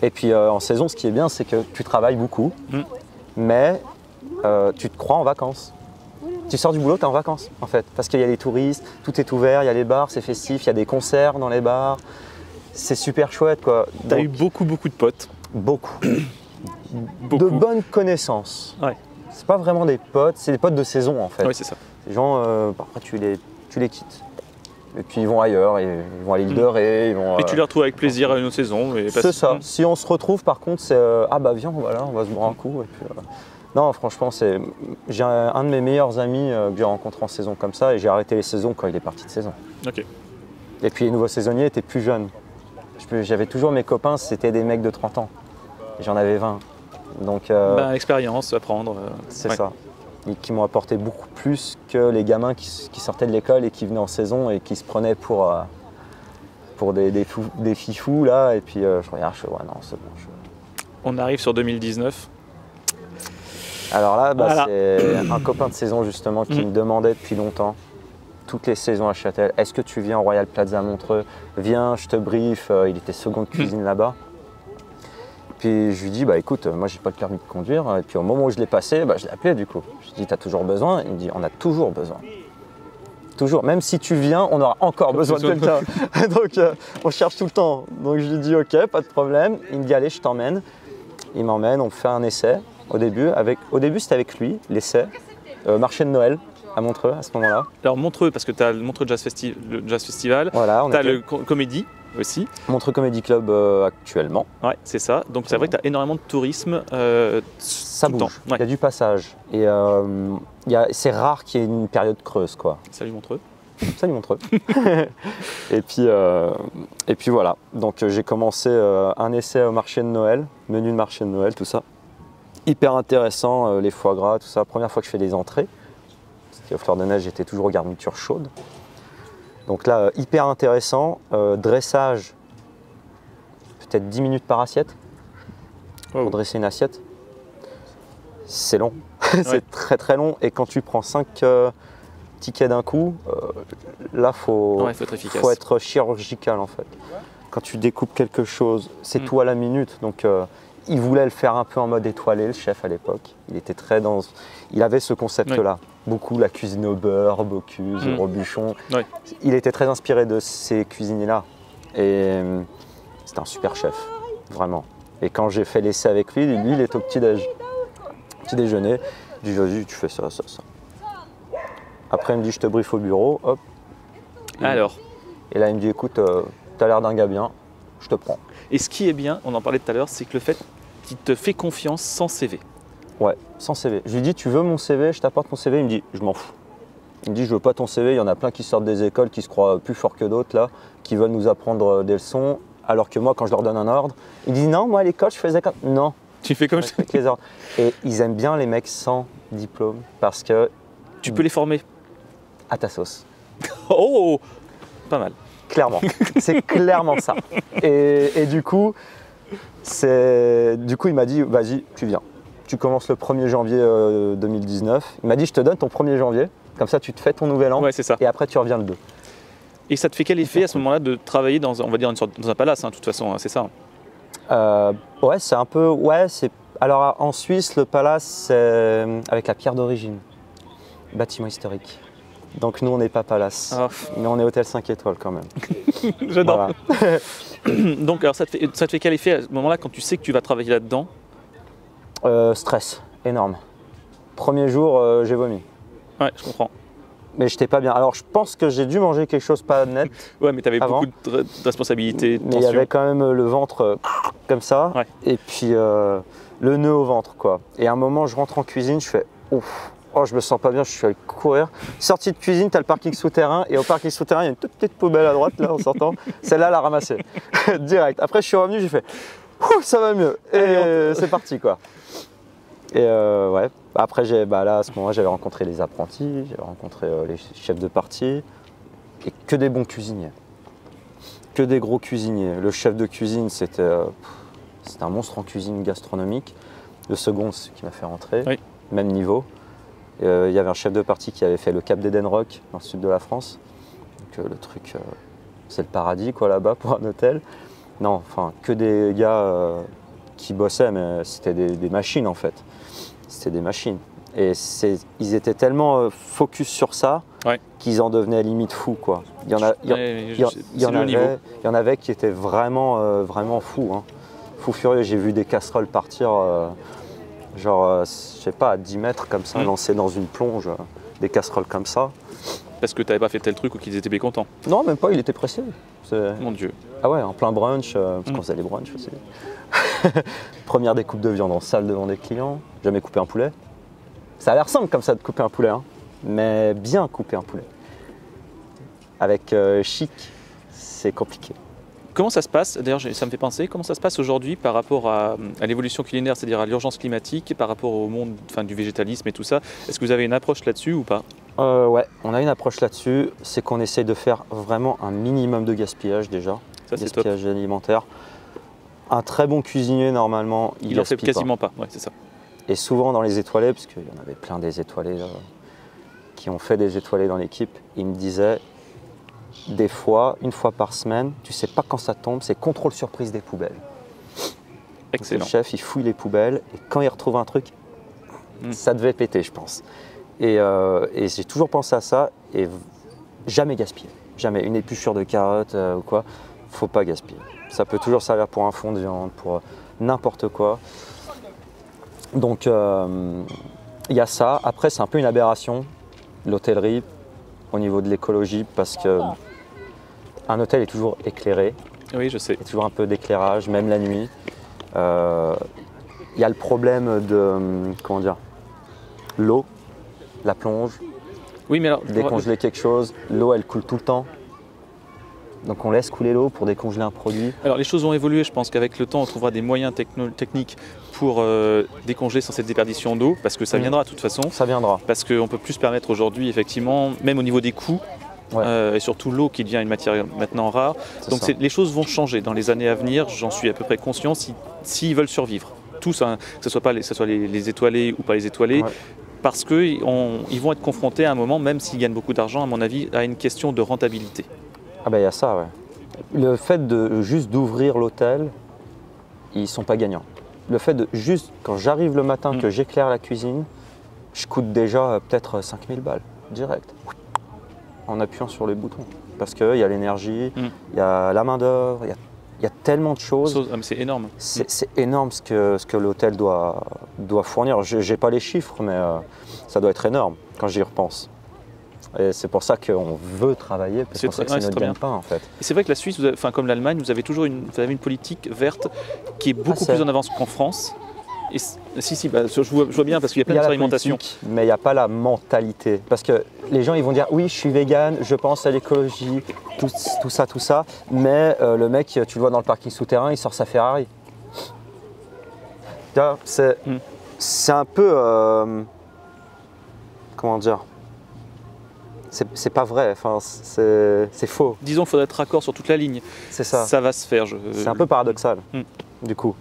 C: Et puis en saison, ce qui est bien, c'est que tu travailles beaucoup, mais tu te crois en vacances. Tu sors du boulot, tu es en vacances, en fait. Parce qu'il y a les touristes, tout est ouvert, il y a les bars, c'est festif, il y a des concerts dans les bars. C'est super chouette, quoi.
B: Tu as eu beaucoup de potes.
C: Beaucoup. De bonnes connaissances.
B: Ouais.
C: C'est pas vraiment des potes, c'est des potes de saison, en fait.
B: Oui, c'est ça.
C: Les gens, parfois, tu les quittes. Et puis ils vont ailleurs, ils vont à l'île de Ré.
B: Et tu les retrouves avec plaisir à une autre saison.
C: C'est ça. Si on se retrouve, par contre, c'est ah bah viens, voilà, on va se boire un coup. Et puis, non, franchement, j'ai un de mes meilleurs amis que j'ai rencontré en saison comme ça, et j'ai arrêté les saisons quand il est parti de saison.
B: Ok.
C: Et puis les nouveaux saisonniers étaient plus jeunes. J'avais toujours mes copains, c'était des mecs de 30 ans. J'en avais 20. Donc
B: l'expérience, apprendre.
C: C'est ça. Et qui m'ont apporté beaucoup plus que les gamins qui sortaient de l'école et qui venaient en saison et qui se prenaient pour des fifous là. Et puis je regarde, ouais non, c'est bon.
B: On arrive sur 2019.
C: Alors là, voilà. C'est un copain de saison justement qui me demandait depuis longtemps, toutes les saisons à Châtel, est-ce que tu viens au Royal Plaza à Montreux? Viens, je te brief, il était seconde cuisine là-bas. Puis je lui dis, bah écoute, moi j'ai pas le permis de conduire. Et puis au moment où je l'ai passé, je l'ai appelé du coup. Je lui ai dit, t'as toujours besoin? Il me dit, on a toujours besoin. Toujours, même si tu viens, on aura encore besoin de quelqu'un. Donc on cherche tout le temps. Donc je lui dis, ok, pas de problème. Il me dit, allez, je t'emmène. Il m'emmène, on fait un essai au début. Au début c'était avec lui, l'essai. Marché de Noël à Montreux à ce moment-là.
B: Alors Montreux, parce que tu as le Montreux Jazz Festival,
C: voilà,
B: tu as le Comédie aussi.
C: Montreux Comedy Club actuellement.
B: Ouais, c'est ça. Donc c'est vrai que tu as énormément de tourisme.
C: Ça bouge,
B: ouais.
C: Il y a du passage. Et c'est rare qu'il y ait une période creuse, quoi.
B: Salut Montreux.
C: Salut Montreux. et puis voilà. Donc j'ai commencé un essai au marché de Noël, menu de marché de Noël, tout ça. Hyper intéressant, les foie gras, tout ça. Première fois que je fais des entrées. Parce qu'à Fleur de Neige, j'étais toujours aux garnitures chaudes. Donc là, hyper intéressant. Dressage, peut-être 10 minutes par assiette. Pour dresser une assiette. C'est long. C'est très très long. Et quand tu prends 5 tickets d'un coup, là, faut être chirurgical en fait. Quand tu découpes quelque chose, c'est tout à la minute. Donc il voulait le faire un peu en mode étoilé, le chef à l'époque. Il était très dans... Il avait ce concept-là. Beaucoup la cuisine au beurre, Bocuse, Robuchon. Il était très inspiré de ces cuisiniers-là. Et c'était un super chef, vraiment. Et quand j'ai fait l'essai avec lui, il était au petit déjeuner. Il dit, vas-y, tu fais ça, ça, ça. Après, il me dit, je te briefe au bureau, hop.
B: Alors.
C: Et là, il me dit, écoute, t'as l'air d'un gars bien, je te prends.
B: Et ce qui est bien, on en parlait tout à l'heure, c'est que le fait qu'il te fait confiance sans CV.
C: Ouais, sans CV. Je lui dis, tu veux mon CV, je t'apporte mon CV. Il me dit, je m'en fous. Il me dit, je veux pas ton CV. Il y en a plein qui sortent des écoles, qui se croient plus forts que d'autres, là, qui veulent nous apprendre des leçons. Alors que moi, quand je leur donne un ordre, ils disent, non, moi à l'école, je faisais comme. Non.
B: Tu fais comme je
C: fais les ordres. Et ils aiment bien les mecs sans diplôme parce que.
B: Tu peux les former.
C: À ta sauce.
B: Oh, pas mal.
C: Clairement. C'est clairement ça. Et du coup, il m'a dit, vas-y, tu viens. Tu commences le 1er janvier 2019. Il m'a dit, je te donne ton 1er janvier. Comme ça, tu te fais ton nouvel an.
B: Ouais, c'est ça.
C: Et après, tu reviens le 2.
B: Et ça te fait quel effet à ce moment-là de travailler dans, on va dire, dans un palace, hein, de toute façon, hein, c'est ça?
C: Ouais, c'est un peu... Ouais, c'est... Alors, en Suisse, le palace, c'est avec la pierre d'origine. Bâtiment historique. Donc, nous, on n'est pas palace. Oh. Mais on est hôtel 5 étoiles quand même.
B: J'adore. Voilà. Donc, alors, ça te fait quel effet à ce moment-là quand tu sais que tu vas travailler là-dedans?
C: Stress, énorme. Premier jour, j'ai vomi.
B: Ouais, je comprends.
C: Mais j'étais pas bien. Alors je pense que j'ai dû manger quelque chose pas net.
B: Ouais, mais tu avais
C: avant.
B: beaucoup de responsabilités, de
C: Mais il y avait
B: tension.
C: quand même le ventre comme ça.
B: Ouais.
C: Et puis le nœud au ventre, quoi. Et à un moment, je rentre en cuisine, je fais ouf. Oh, je me sens pas bien, je suis allé courir. Sortie de cuisine, tu as le parking souterrain. Et au parking souterrain, il y a une toute petite poubelle à droite, là, en sortant. Celle-là, elle a ramassé. Direct. Après, je suis revenu, j'ai fait ouh, ça va mieux. Et c'est parti, quoi. Et ouais. Après, là, à ce moment-là, j'avais rencontré les apprentis, j'avais rencontré les chefs de partie. Et que des bons cuisiniers. Que des gros cuisiniers. Le chef de cuisine, c'était un monstre en cuisine gastronomique. Le second, c'est ce qui m'a fait rentrer.
B: Oui.
C: Même niveau. Il y avait un chef de partie qui avait fait le Cap d'Éden-Rock dans le sud de la France. Donc le truc, c'est le paradis quoi là-bas pour un hôtel. Non, enfin que des gars qui bossaient, mais c'était des machines en fait. C'était des machines. Et ils étaient tellement focus sur ça
B: Ouais.
C: qu'ils en devenaient limite fous quoi. Il y en avait qui étaient vraiment, vraiment fous. Hein. Fous furieux. J'ai vu des casseroles partir. Genre, je sais pas, à 10 mètres comme ça, lancés dans une plonge, des casseroles comme ça.
B: Parce que tu n'avais pas fait tel truc ou qu'ils étaient mécontents.
C: Non, même pas, il était pressé.
B: Mon Dieu.
C: Ah ouais, en plein brunch, parce qu'on faisait les brunchs aussi. Première découpe de viande en salle devant des clients, jamais coupé un poulet. Ça a l'air simple comme ça de couper un poulet, hein, mais bien couper un poulet. Avec chic, c'est compliqué.
B: Comment ça se passe, d'ailleurs ça me fait penser, comment ça se passe aujourd'hui par rapport à l'évolution culinaire, c'est-à-dire à l'urgence climatique, par rapport au monde du végétalisme et tout ça? Est-ce que vous avez une approche là-dessus ou pas?
C: Ouais, on a une approche là-dessus, c'est qu'on essaye de faire vraiment un minimum de gaspillage déjà,
B: Ça, c'est
C: gaspillage alimentaire. Un très bon cuisinier, normalement,
B: Il en fait quasiment pas, ouais, c'est ça.
C: Et souvent dans les étoilés, parce qu'il y en avait plein des étoilés qui ont fait des étoilés dans l'équipe, ils me disaient des fois, une fois par semaine, tu sais pas quand ça tombe, c'est contrôle surprise des poubelles.
B: Excellent.
C: Le chef, il fouille les poubelles et quand il retrouve un truc, ça devait péter, je pense. Et j'ai toujours pensé à ça et jamais gaspiller. Jamais. Une épluchure de carottes ou quoi, faut pas gaspiller. Ça peut toujours servir pour un fond de viande, pour n'importe quoi. Donc, il y a ça. Après, c'est un peu une aberration, l'hôtellerie, au niveau de l'écologie, parce qu'un hôtel est toujours éclairé.
B: Oui, je sais.
C: Il y a toujours un peu d'éclairage, même la nuit. Il y a le problème de, comment dire, l'eau, la plonge.
B: Oui, mais alors,
C: décongeler quelque chose, l'eau elle coule tout le temps. Donc on laisse couler l'eau pour décongeler un produit.
B: Alors les choses ont évolué, je pense qu'avec le temps on trouvera des moyens techniques pour décongeler sans cette déperdition d'eau, parce que ça viendra de toute façon.
C: Ça viendra.
B: Parce qu'on peut plus se permettre aujourd'hui, effectivement, même au niveau des coûts, et surtout l'eau qui devient une matière maintenant rare. Donc les choses vont changer dans les années à venir, j'en suis à peu près conscient, s'ils veulent survivre. Tous, hein, que ce soit les étoilés ou pas les étoilés, parce qu'ils vont être confrontés à un moment, même s'ils gagnent beaucoup d'argent, à mon avis, à une question de rentabilité.
C: Ah ben il y a ça, ouais. Le fait de juste d'ouvrir l'hôtel, ils sont pas gagnants. Le fait de juste, quand j'arrive le matin, que j'éclaire la cuisine, je coûte déjà peut-être 5000 balles, direct, en appuyant sur les boutons. Parce qu'il y a l'énergie, il y a la main d'œuvre, il y a tellement de choses.
B: Ah, mais c'est énorme.
C: C'est énorme ce que l'hôtel doit fournir. Je n'ai pas les chiffres, mais ça doit être énorme quand j'y repense. Et c'est pour ça qu'on veut travailler, parce qu'on sait que c'est notre gagne-pain en fait.
B: Et c'est vrai que la Suisse, comme l'Allemagne, vous avez toujours une politique verte qui est beaucoup plus en avance qu'en France. Et je vois bien, parce qu'il y a plein d'expérimentations.
C: Mais il n'y a pas la mentalité. Parce que les gens ils vont dire oui, je suis vegan, je pense à l'écologie, tout ça. Mais le mec, tu le vois dans le parking souterrain, il sort sa Ferrari. C'est un peu. Comment dire ? C'est pas vrai, enfin, c'est faux.
B: Disons qu'il faudrait être raccord sur toute la ligne.
C: C'est ça.
B: Ça va se faire.
C: C'est un peu paradoxal, du coup.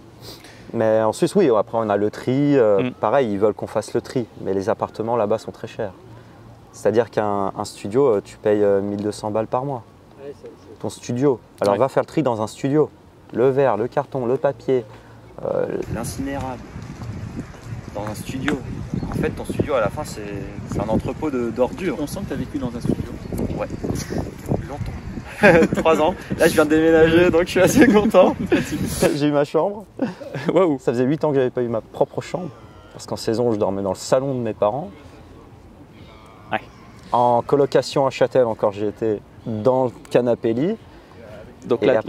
C: Mais en Suisse, oui, après on a le tri. Pareil, ils veulent qu'on fasse le tri. Mais les appartements là-bas sont très chers. C'est-à-dire qu'un studio, tu payes 1200 balles par mois. Ton studio. Alors va faire le tri dans un studio. Le verre, le carton, le papier, l'incinérable. Dans un studio. En fait, ton studio, à la fin, c'est un entrepôt d'ordures.
B: On sent que tu as vécu dans un studio.
C: Ouais, longtemps. 3 ans. Là, je viens de déménager, donc je suis assez content. J'ai eu ma chambre.
B: Waouh.
C: Ça faisait 8 ans que j'avais pas eu ma propre chambre. Parce qu'en saison, je dormais dans le salon de mes parents.
B: Ouais.
C: en colocation à Châtel, encore j'y étais dans le canapé lit.
B: Donc là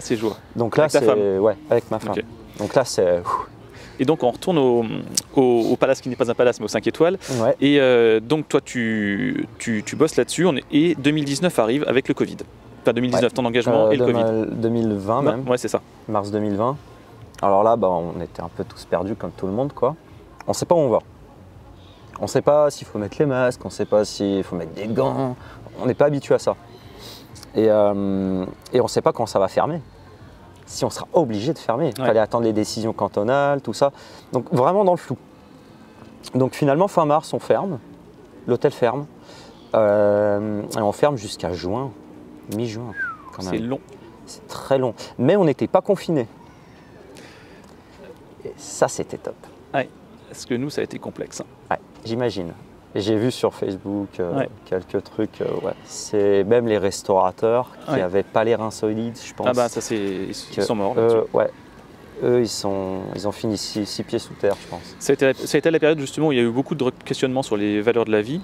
B: c'est jour.
C: Donc là, c'est ouais, avec ma femme.
B: Okay.
C: Donc là, c'est.
B: Et donc on retourne au palace qui n'est pas un palace mais au 5 étoiles.
C: Ouais.
B: Et donc toi tu bosses là-dessus et 2019 arrive avec le Covid. Enfin 2019, ton engagement et le Covid.
C: 2020 même.
B: Ouais, c'est ça.
C: Mars 2020. Alors là, on était un peu tous perdus comme tout le monde, quoi. On ne sait pas où on va. On ne sait pas s'il faut mettre les masques, on ne sait pas s'il faut mettre des gants. On n'est pas habitué à ça. Et on ne sait pas quand ça va fermer. Si on sera obligé de fermer. Il fallait attendre les décisions cantonales, tout ça. Donc vraiment dans le flou. Donc finalement, fin mars, on ferme. L'hôtel ferme. Et on ferme jusqu'à juin, mi-juin.
B: C'est long.
C: C'est très long. Mais on n'était pas confinés. Et ça, c'était top.
B: Ouais. Parce que nous, ça a été complexe.
C: Ouais, j'imagine. J'ai vu sur Facebook quelques trucs. Ouais. C'est même les restaurateurs qui n'avaient pas les reins solides, je pense.
B: Ah bah ça, ils sont morts.
C: Ouais. Eux, ils ont fini 6 pieds sous terre, je pense.
B: Ça a été la période justement où il y a eu beaucoup de questionnements sur les valeurs de la vie,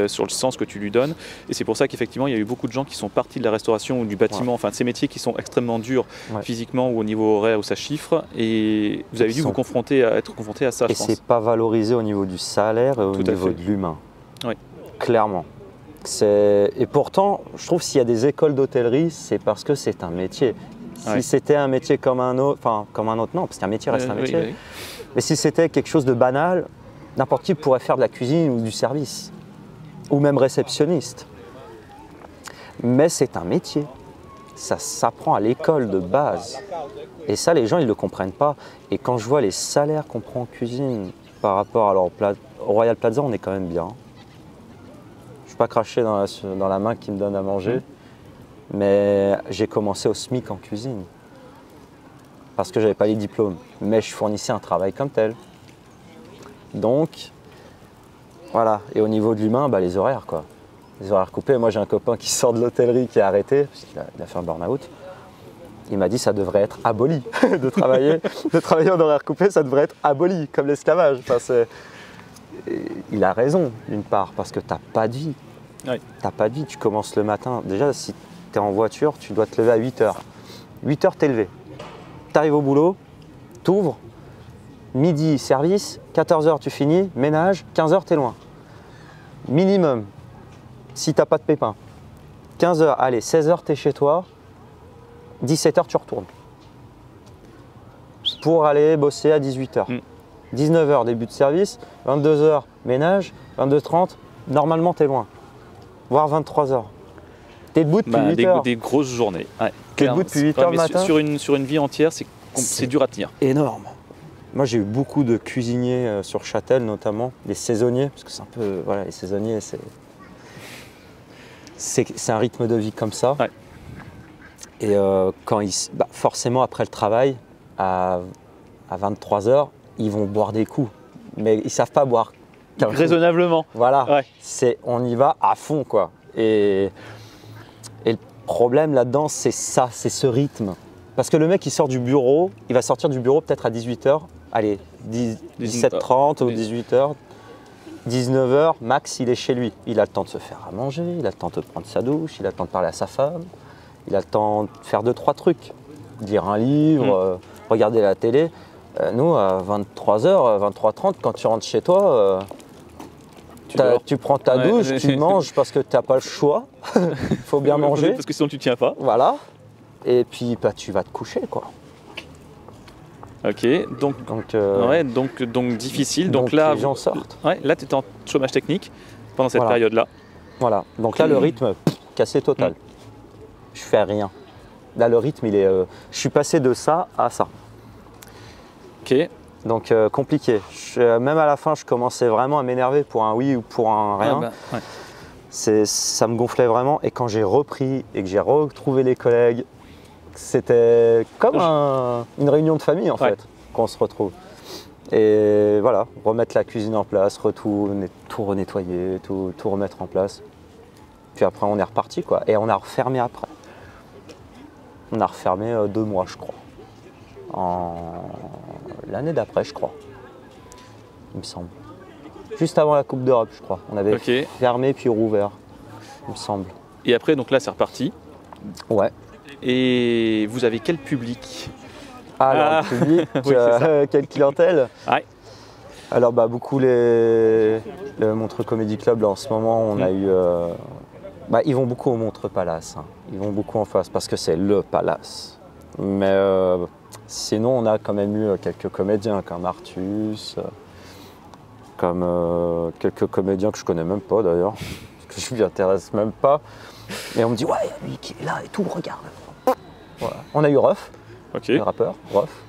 B: sur le sens que tu lui donnes. Et c'est pour ça qu'effectivement, il y a eu beaucoup de gens qui sont partis de la restauration ou du bâtiment, enfin de ces métiers qui sont extrêmement durs physiquement ou au niveau horaire où ça chiffre. Et vous avez dû être confronté à ça, je pense.
C: Et c'est pas valorisé au niveau du salaire et au niveau de l'humain.
B: Oui.
C: Clairement. Et pourtant, je trouve que s'il y a des écoles d'hôtellerie, c'est parce que c'est un métier. Si c'était un métier comme un autre, non, parce qu'un métier reste un métier. Oui. Mais si c'était quelque chose de banal, n'importe qui pourrait faire de la cuisine ou du service, ou même réceptionniste. Mais c'est un métier. Ça s'apprend à l'école de base. Et ça, les gens, ils ne le comprennent pas. Et quand je vois les salaires qu'on prend en cuisine par rapport à au Royal Plaza, on est quand même bien. Je ne suis pas craché dans la main qui me donne à manger. Mais j'ai commencé au SMIC en cuisine parce que j'avais pas les diplômes, mais je fournissais un travail comme tel. Donc voilà, et au niveau de l'humain, les horaires quoi. Les horaires coupés. Moi j'ai un copain qui sort de l'hôtellerie qui a arrêté, parce qu'il a fait un burn-out. Il m'a dit ça devrait être aboli de travailler en horaire coupé, ça devrait être aboli comme l'esclavage. Enfin, il a raison d'une part parce que t'as pas de vie. Oui. T'as pas de vie, tu commences le matin. Déjà si tu es en voiture, tu dois te lever à 8h. 8h, t'es levé. Tu arrives au boulot, tu ouvres, midi, service, 14h, tu finis, ménage, 15h, tu es loin. Minimum, si tu n'as pas de pépin. 15h, allez, 16h, tu es chez toi, 17h, tu retournes. Pour aller bosser à 18h. 19h, début de service, 22h, ménage, 22h30, normalement, tu es loin. Voire 23h. T'es debout depuis 8 heures.
B: Des grosses journées. Ouais,
C: t'es debout depuis 8 heures le matin.
B: Sur une vie entière, c'est dur à tenir.
C: Énorme. Moi, j'ai eu beaucoup de cuisiniers sur Châtel, notamment, les saisonniers, parce que c'est un peu... Voilà, les saisonniers, c'est un rythme de vie comme ça. Ouais. Et quand forcément, après le travail, à 23h, ils vont boire des coups. Mais ils ne savent pas boire.
B: Raisonnablement.
C: Voilà. Ouais. On y va à fond, quoi. Et le problème là-dedans, c'est ça, c'est ce rythme. Parce que le mec, il sort du bureau, il va sortir du bureau peut-être à 18h, allez, 17h30 ou 18h, 19h, max, il est chez lui. Il a le temps de se faire à manger, il a le temps de prendre sa douche, il a le temps de parler à sa femme, il a le temps de faire 2-3 trucs. Lire un livre, regarder la télé. Nous, à 23h, 23h30, quand tu rentres chez toi, tu prends ta douche, tu manges parce que tu n'as pas le choix. Il faut bien manger.
B: Parce que sinon tu ne tiens pas.
C: Voilà. Et puis tu vas te coucher, quoi.
B: Ok, donc difficile. Donc là,
C: les gens sortent.
B: Ouais, là, tu étais en chômage technique pendant cette période-là.
C: Voilà. Donc là, le rythme, cassé total. Je fais rien. Là, le rythme, je suis passé de ça à ça.
B: Ok.
C: Donc compliqué. Même à la fin, je commençais vraiment à m'énerver pour un oui ou pour un rien. Ça me gonflait vraiment. Et quand j'ai repris et que j'ai retrouvé les collègues, c'était comme une réunion de famille en fait, qu'on se retrouve. Et voilà, remettre la cuisine en place, tout renettoyer, tout remettre en place. Puis après, on est reparti quoi. Et on a refermé après. On a refermé 2 mois, je crois. L'année d'après, je crois. Il me semble. Juste avant la Coupe d'Europe, je crois. On avait
B: Ok.
C: fermé puis rouvert, il me semble.
B: Et après, donc là, c'est reparti.
C: Ouais.
B: Et vous avez quel public?
C: Alors, le public,
B: Oui, c'est ça.
C: quelle clientèle?
B: Ouais.
C: Alors, beaucoup le Montreux Comedy Club, là, en ce moment, on a eu... ils vont beaucoup au Montreux Palace. Hein. Ils vont beaucoup en face parce que c'est le Palace. Mais sinon, on a quand même eu quelques comédiens comme Artus, comme quelques comédiens que je connais même pas d'ailleurs, parce que je m'y intéresse même pas. Et on me dit, ouais, il y a lui qui est là et tout, regarde. Voilà. On a eu Ruff,
B: Ok.
C: le rappeur, Ruff.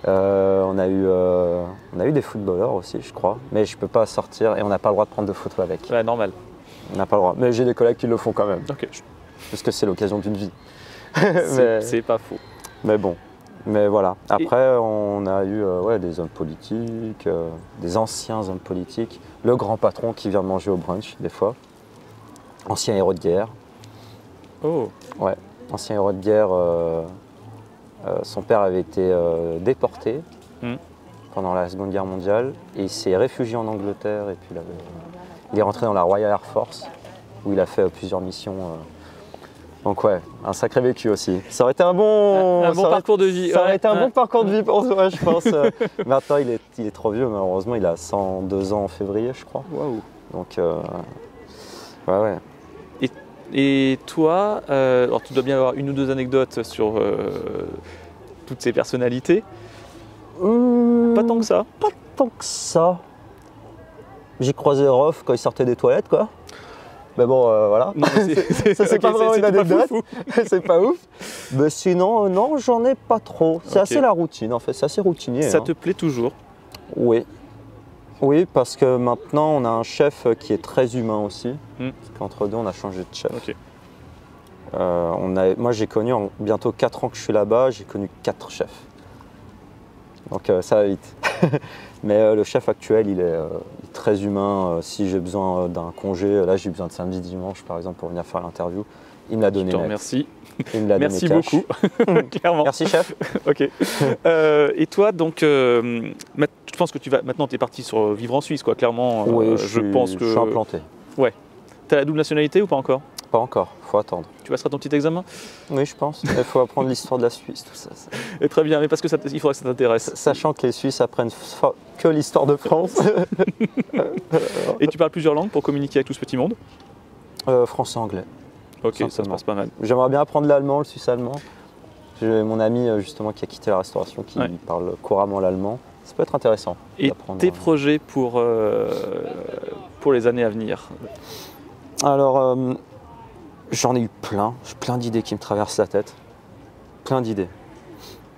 C: On a eu des footballeurs aussi, je crois, mais je peux pas sortir et on n'a pas le droit de prendre de photos avec.
B: Ouais, normal.
C: On n'a pas le droit. Mais j'ai des collègues qui le font quand même,
B: Ok.
C: parce que c'est l'occasion d'une vie.
B: C'est pas faux.
C: Mais bon, mais voilà. Après, on a eu des hommes politiques, des anciens hommes politiques. Le grand patron qui vient manger au brunch, des fois. Ancien héros de guerre.
B: Oh.
C: Ouais, ancien héros de guerre. Son père avait été déporté pendant la Seconde Guerre mondiale et il s'est réfugié en Angleterre et puis il est rentré dans la Royal Air Force où il a fait plusieurs missions. Donc ouais, un sacré vécu aussi. Ça aurait été un bon
B: parcours de vie.
C: Ça aurait été un bon parcours de vie pour toi, je pense. Maintenant, il est trop vieux, malheureusement, il a 102 ans en février, je crois.
B: Waouh.
C: Donc ouais.
B: Et toi, alors tu dois bien avoir une ou deux anecdotes sur toutes ces personnalités. Pas tant que ça.
C: Pas tant que ça. J'ai croisé Ruff quand il sortait des toilettes, quoi. Mais bon, voilà.
B: Non,
C: Ça, c'est pas vraiment une anecdote.
B: Fou.
C: C'est pas ouf. Mais sinon, non, j'en ai pas trop. C'est assez la routine, en fait. C'est assez routinier.
B: Ça te plaît toujours?
C: Oui. Oui, parce que maintenant, on a un chef qui est très humain aussi. Parce qu'entre deux, on a changé de chef.
B: Ok.
C: Moi, j'ai connu, en bientôt 4 ans que je suis là-bas, j'ai connu 4 chefs. Donc ça va vite. Mais le chef actuel, il est très humain. Si j'ai besoin d'un congé, là j'ai besoin de samedi, dimanche par exemple pour venir faire l'interview, il me l'a donné.
B: Je te remercie.
C: Il me l'a donné
B: Merci
C: cash.
B: beaucoup, clairement.
C: Merci chef.
B: Ok. Et toi, donc, je pense que maintenant tu es parti sur vivre en Suisse, quoi. Clairement,
C: Oui,
B: je pense que.
C: Je suis implanté.
B: Ouais. Tu as la double nationalité ou pas encore?
C: Pas encore, faut attendre.
B: Tu passeras ton petit examen?
C: Oui, je pense. Il faut apprendre l'histoire de la Suisse, tout ça.
B: Et très bien, mais parce que il faudrait que ça t'intéresse.
C: Sachant que les Suisses apprennent que l'histoire de France.
B: Et tu parles plusieurs langues pour communiquer avec tout ce petit monde?
C: Français-anglais.
B: Ok, ça se passe pas mal.
C: J'aimerais bien apprendre l'allemand, le suisse-allemand. J'ai mon ami justement qui a quitté la restauration qui parle couramment l'allemand. Ça peut être intéressant.
B: Et tes projets pour les années à venir?
C: Alors, j'en ai eu plein d'idées qui me traversent la tête. Plein d'idées.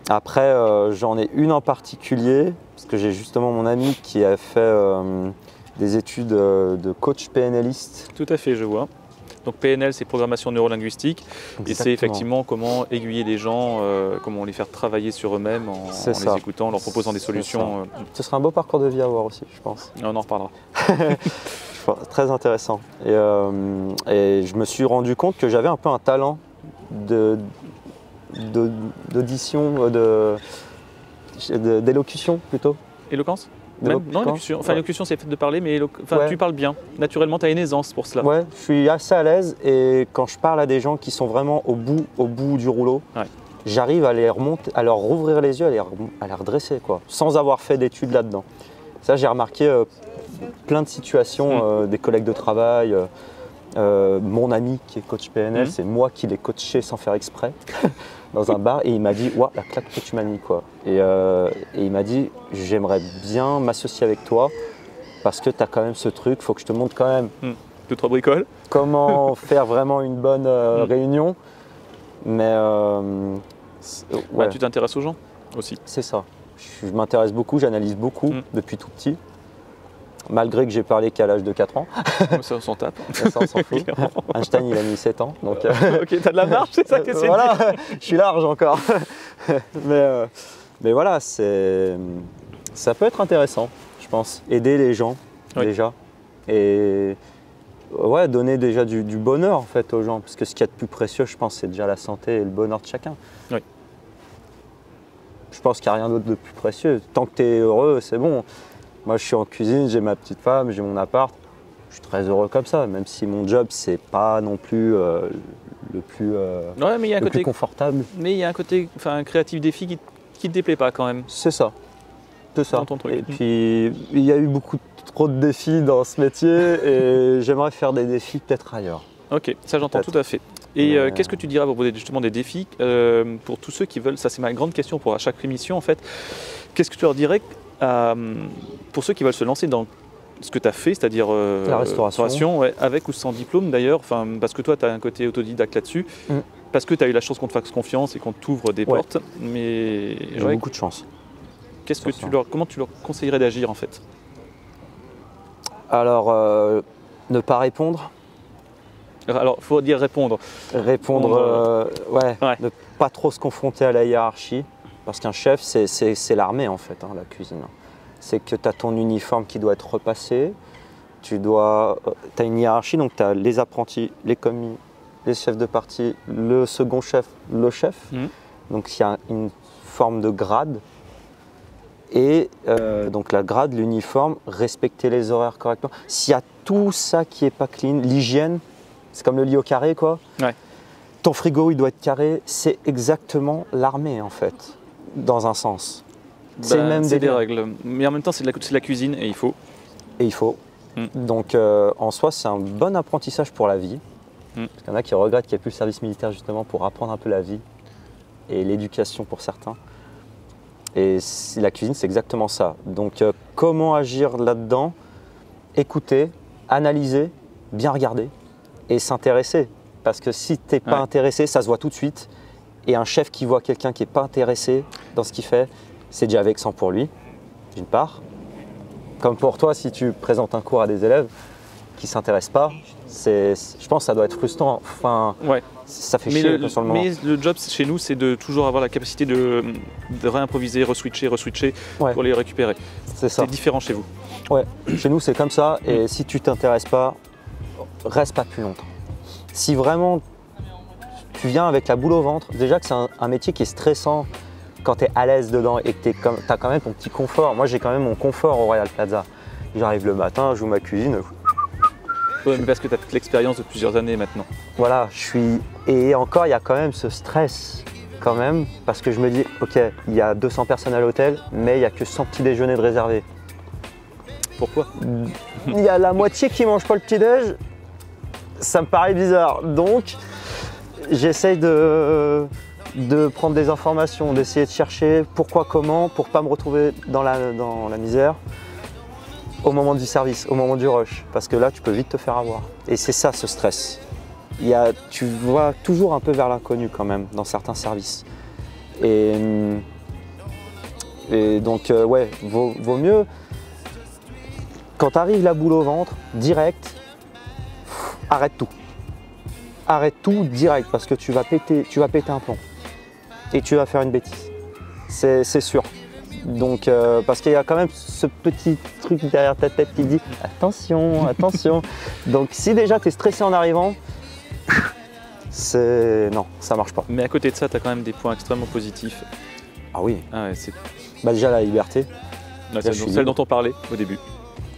C: Après, j'en ai une en particulier, parce que j'ai justement mon ami qui a fait des études de coach PNListe.
B: Tout à fait, je vois. Donc PNL, c'est programmation neurolinguistique. Et c'est effectivement comment aiguiller les gens, comment les faire travailler sur eux-mêmes en les écoutant, en leur proposant des solutions.
C: Ce serait un beau parcours de vie à avoir aussi, je pense.
B: On en reparlera.
C: Très intéressant. Et je me suis rendu compte que j'avais un peu un talent d'audition, d'élocution plutôt.
B: Éloquence? Non, élocution. Enfin, l'élocution, c'est le fait de parler, mais tu parles bien. Naturellement, tu as une aisance pour cela.
C: Ouais, je suis assez à l'aise et quand je parle à des gens qui sont vraiment au bout du rouleau, j'arrive à leur rouvrir les yeux, à les redresser, quoi, sans avoir fait d'études là-dedans. Ça, j'ai remarqué plein de situations, des collègues de travail, mon ami qui est coach PNL, c'est moi qui l'ai coaché sans faire exprès dans un bar et il m'a dit « Ouah, la claque que tu m'as mis quoi ». Et il m'a dit « J'aimerais bien m'associer avec toi parce que tu as quand même ce truc, il faut que je te montre quand même
B: 2-3 bricoles.
C: Comment faire vraiment une bonne réunion ». Mais
B: tu t'intéresses aux gens aussi.
C: C'est ça. Je m'intéresse beaucoup, j'analyse beaucoup depuis tout petit. Malgré que j'ai parlé qu'à l'âge de 4 ans.
B: Ça, on s'en tape.
C: Ça, on s'en fout. Einstein, il a mis 7 ans. Donc,
B: ok, t'as de la marge, c'est ça que c'est.
C: Voilà, je suis large encore. mais voilà, ça peut être intéressant, je pense. Aider les gens, déjà. Et donner déjà du bonheur, en fait, aux gens. Parce que ce qu'il y a de plus précieux, je pense, c'est déjà la santé et le bonheur de chacun.
B: Oui.
C: Je pense qu'il n'y a rien d'autre de plus précieux. Tant que tu es heureux, c'est bon. Moi, je suis en cuisine, j'ai ma petite femme, j'ai mon appart. Je suis très heureux comme ça, même si mon job, c'est pas non plus le plus,
B: Ouais, mais il y a un
C: le
B: côté,
C: plus confortable.
B: mais il y a un côté, enfin, un créatif défi qui te déplaît pas quand même.
C: C'est ça. C'est ça.
B: Dans ton truc.
C: Et puis, il y a eu beaucoup trop de défis dans ce métier et j'aimerais faire des défis peut-être ailleurs.
B: Ok, ça j'entends tout à fait. Et qu'est-ce que tu dirais à propos justement des défis pour tous ceux qui veulent, ça c'est ma grande question pour à chaque émission en fait, qu'est-ce que tu leur dirais pour ceux qui veulent se lancer dans ce que tu as fait, c'est-à-dire
C: la restauration,
B: ouais, avec ou sans diplôme d'ailleurs, parce que toi tu as un côté autodidacte là-dessus, parce que tu as eu la chance qu'on te fasse confiance et qu'on t'ouvre des portes, mais
C: j'ai beaucoup de chance.
B: Comment tu leur conseillerais d'agir en fait?
C: Alors, ne pas répondre.
B: Alors, il faut dire répondre.
C: Ouais. Ne pas trop se confronter à la hiérarchie, parce qu'un chef, c'est l'armée en fait, hein, la cuisine. C'est que tu as ton uniforme qui doit être repassé, tu as une hiérarchie, donc tu as les apprentis, les commis, les chefs de partie, le second chef, le chef. Donc il y a une forme de grade. Et donc la grade, l'uniforme, respecter les horaires correctement. S'il y a tout ça qui n'est pas clean, l'hygiène, c'est comme le lit au carré quoi.
B: Ouais.
C: Ton frigo il doit être carré, c'est exactement l'armée en fait, dans un sens.
B: C'est même des règles, mais en même temps c'est de la cuisine et il faut.
C: Et il faut. Donc en soi c'est un bon apprentissage pour la vie. Parce qu'il y en a qui regrettent qu'il n'y ait plus le service militaire justement pour apprendre un peu la vie et l'éducation pour certains. Et la cuisine, c'est exactement ça. Donc, comment agir là-dedans? Écouter, analyser, bien regarder et s'intéresser. Parce que si tu n'es pas intéressé, ça se voit tout de suite. Et un chef qui voit quelqu'un qui n'est pas intéressé dans ce qu'il fait, c'est déjà vexant pour lui, d'une part. Comme pour toi, si tu présentes un cours à des élèves qui ne s'intéressent pas, je pense que ça doit être frustrant. Enfin, ça fait chier sur le moment.
B: Mais le job chez nous, c'est de toujours avoir la capacité de réimproviser, reswitcher pour les récupérer. C'est différent chez vous.
C: Ouais, chez nous c'est comme ça et si tu t'intéresses pas, reste pas plus longtemps. Si vraiment tu viens avec la boule au ventre, déjà que c'est un métier qui est stressant quand tu es à l'aise dedans et que tu as quand même ton petit confort. Moi j'ai quand même mon confort au Royal Plaza. J'arrive le matin, j'ouvre ma cuisine.
B: Ouais, mais parce que tu as toute l'expérience de plusieurs années maintenant.
C: Voilà, et encore il y a quand même ce stress quand même parce que je me dis ok, il y a 200 personnes à l'hôtel mais il n'y a que 100 petits déjeuners de réservés.
B: Pourquoi?
C: Il y a la moitié qui ne mange pas le petit-déj, ça me paraît bizarre. Donc, j'essaye de prendre des informations, d'essayer de chercher pourquoi, comment, pour ne pas me retrouver dans la misère au moment du service, au moment du rush. Parce que là, tu peux vite te faire avoir. Et c'est ça, ce stress. Tu vas toujours un peu vers l'inconnu quand même, dans certains services. Et donc, ouais, vaut mieux... Quand tu arrives la boule au ventre, direct, arrête tout. Arrête tout direct parce que tu vas péter un plomb et tu vas faire une bêtise. C'est sûr. Donc, parce qu'il y a quand même ce petit truc derrière ta tête qui dit attention, attention. Donc, si déjà tu es stressé en arrivant, non, ça marche pas.
B: Mais à côté de ça, tu as quand même des points extrêmement positifs.
C: Ah oui.
B: Ah ouais,
C: déjà la liberté.
B: Celle dont on parlait au début.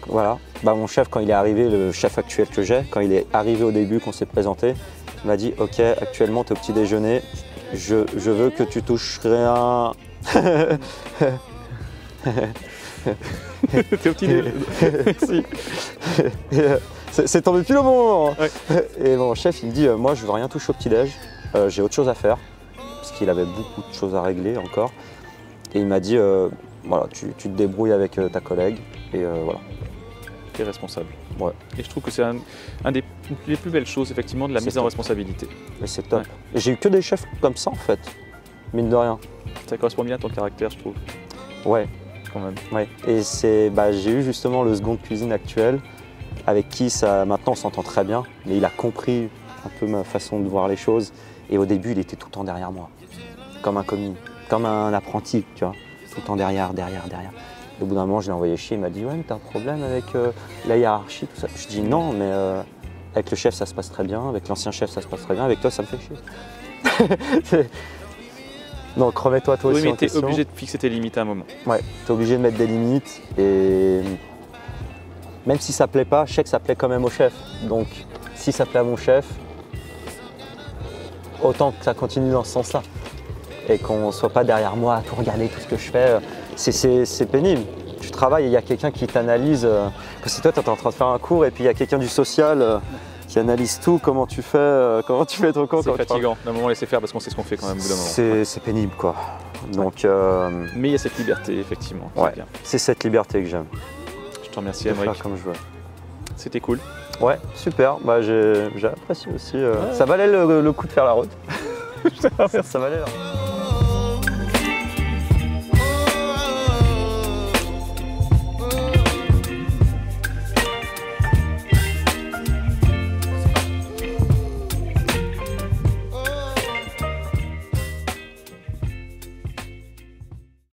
C: Voilà, mon chef quand il est arrivé, le chef actuel que j'ai, quand il est arrivé au début, qu'on s'est présenté, il m'a dit ok, actuellement tu es au petit déjeuner, je veux que tu touches rien.
B: T'es au petit déjeuner. Merci.
C: C'est tombé pile au bon moment.
B: Ouais.
C: Et mon chef il me dit moi je veux rien toucher au petit déj, j'ai autre chose à faire, parce qu'il avait beaucoup de choses à régler encore. Et il m'a dit voilà, tu te débrouilles avec ta collègue et voilà.
B: Tu es responsable.
C: Ouais.
B: Et je trouve que c'est un des plus belles choses effectivement de la mise en responsabilité.
C: Et c'est top. Et j'ai eu que des chefs comme ça en fait, mine de rien.
B: Ça correspond bien à ton caractère, je trouve.
C: Ouais.
B: Quand même.
C: Ouais. Et j'ai eu justement le second de cuisine actuel, avec qui maintenant on s'entend très bien, mais il a compris un peu ma façon de voir les choses. Et au début, il était tout le temps derrière moi, comme un commis, comme un apprenti, tu vois, tout le temps derrière. Au bout d'un moment, je l'ai envoyé chier, il m'a dit « Ouais, mais t'as un problème avec la hiérarchie, tout ça ?» Je dis « Non, mais avec le chef, ça se passe très bien, avec l'ancien chef, ça se passe très bien, avec toi, ça me fait chier. » Donc remets-toi toi aussi
B: oui, mais
C: en
B: tu es
C: question.
B: obligé de fixer tes limites à un moment.
C: Ouais, tu es obligé de mettre des limites et même si ça plaît pas, je sais que ça plaît quand même au chef. Donc si ça plaît à mon chef, autant que ça continue dans ce sens-là. Et qu'on ne soit pas derrière moi à tout regarder, tout ce que je fais. C'est pénible. Tu travailles et il y a quelqu'un qui t'analyse. Parce que toi, tu es en train de faire un cours et puis il y a quelqu'un du social qui analyse tout, comment tu fais ton cours.
B: C'est fatigant, d'un moment laisser faire parce qu'on sait ce qu'on fait quand même au bout d'un moment.
C: C'est pénible quoi. Donc,
B: mais il y a cette liberté effectivement.
C: Ouais, c'est cette liberté que j'aime.
B: Je te remercie
C: de
B: Aymeric.
C: faire comme je veux.
B: C'était cool.
C: Ouais, super. Bah, j'ai apprécié aussi. Ça valait le coup de faire la route. Ça valait.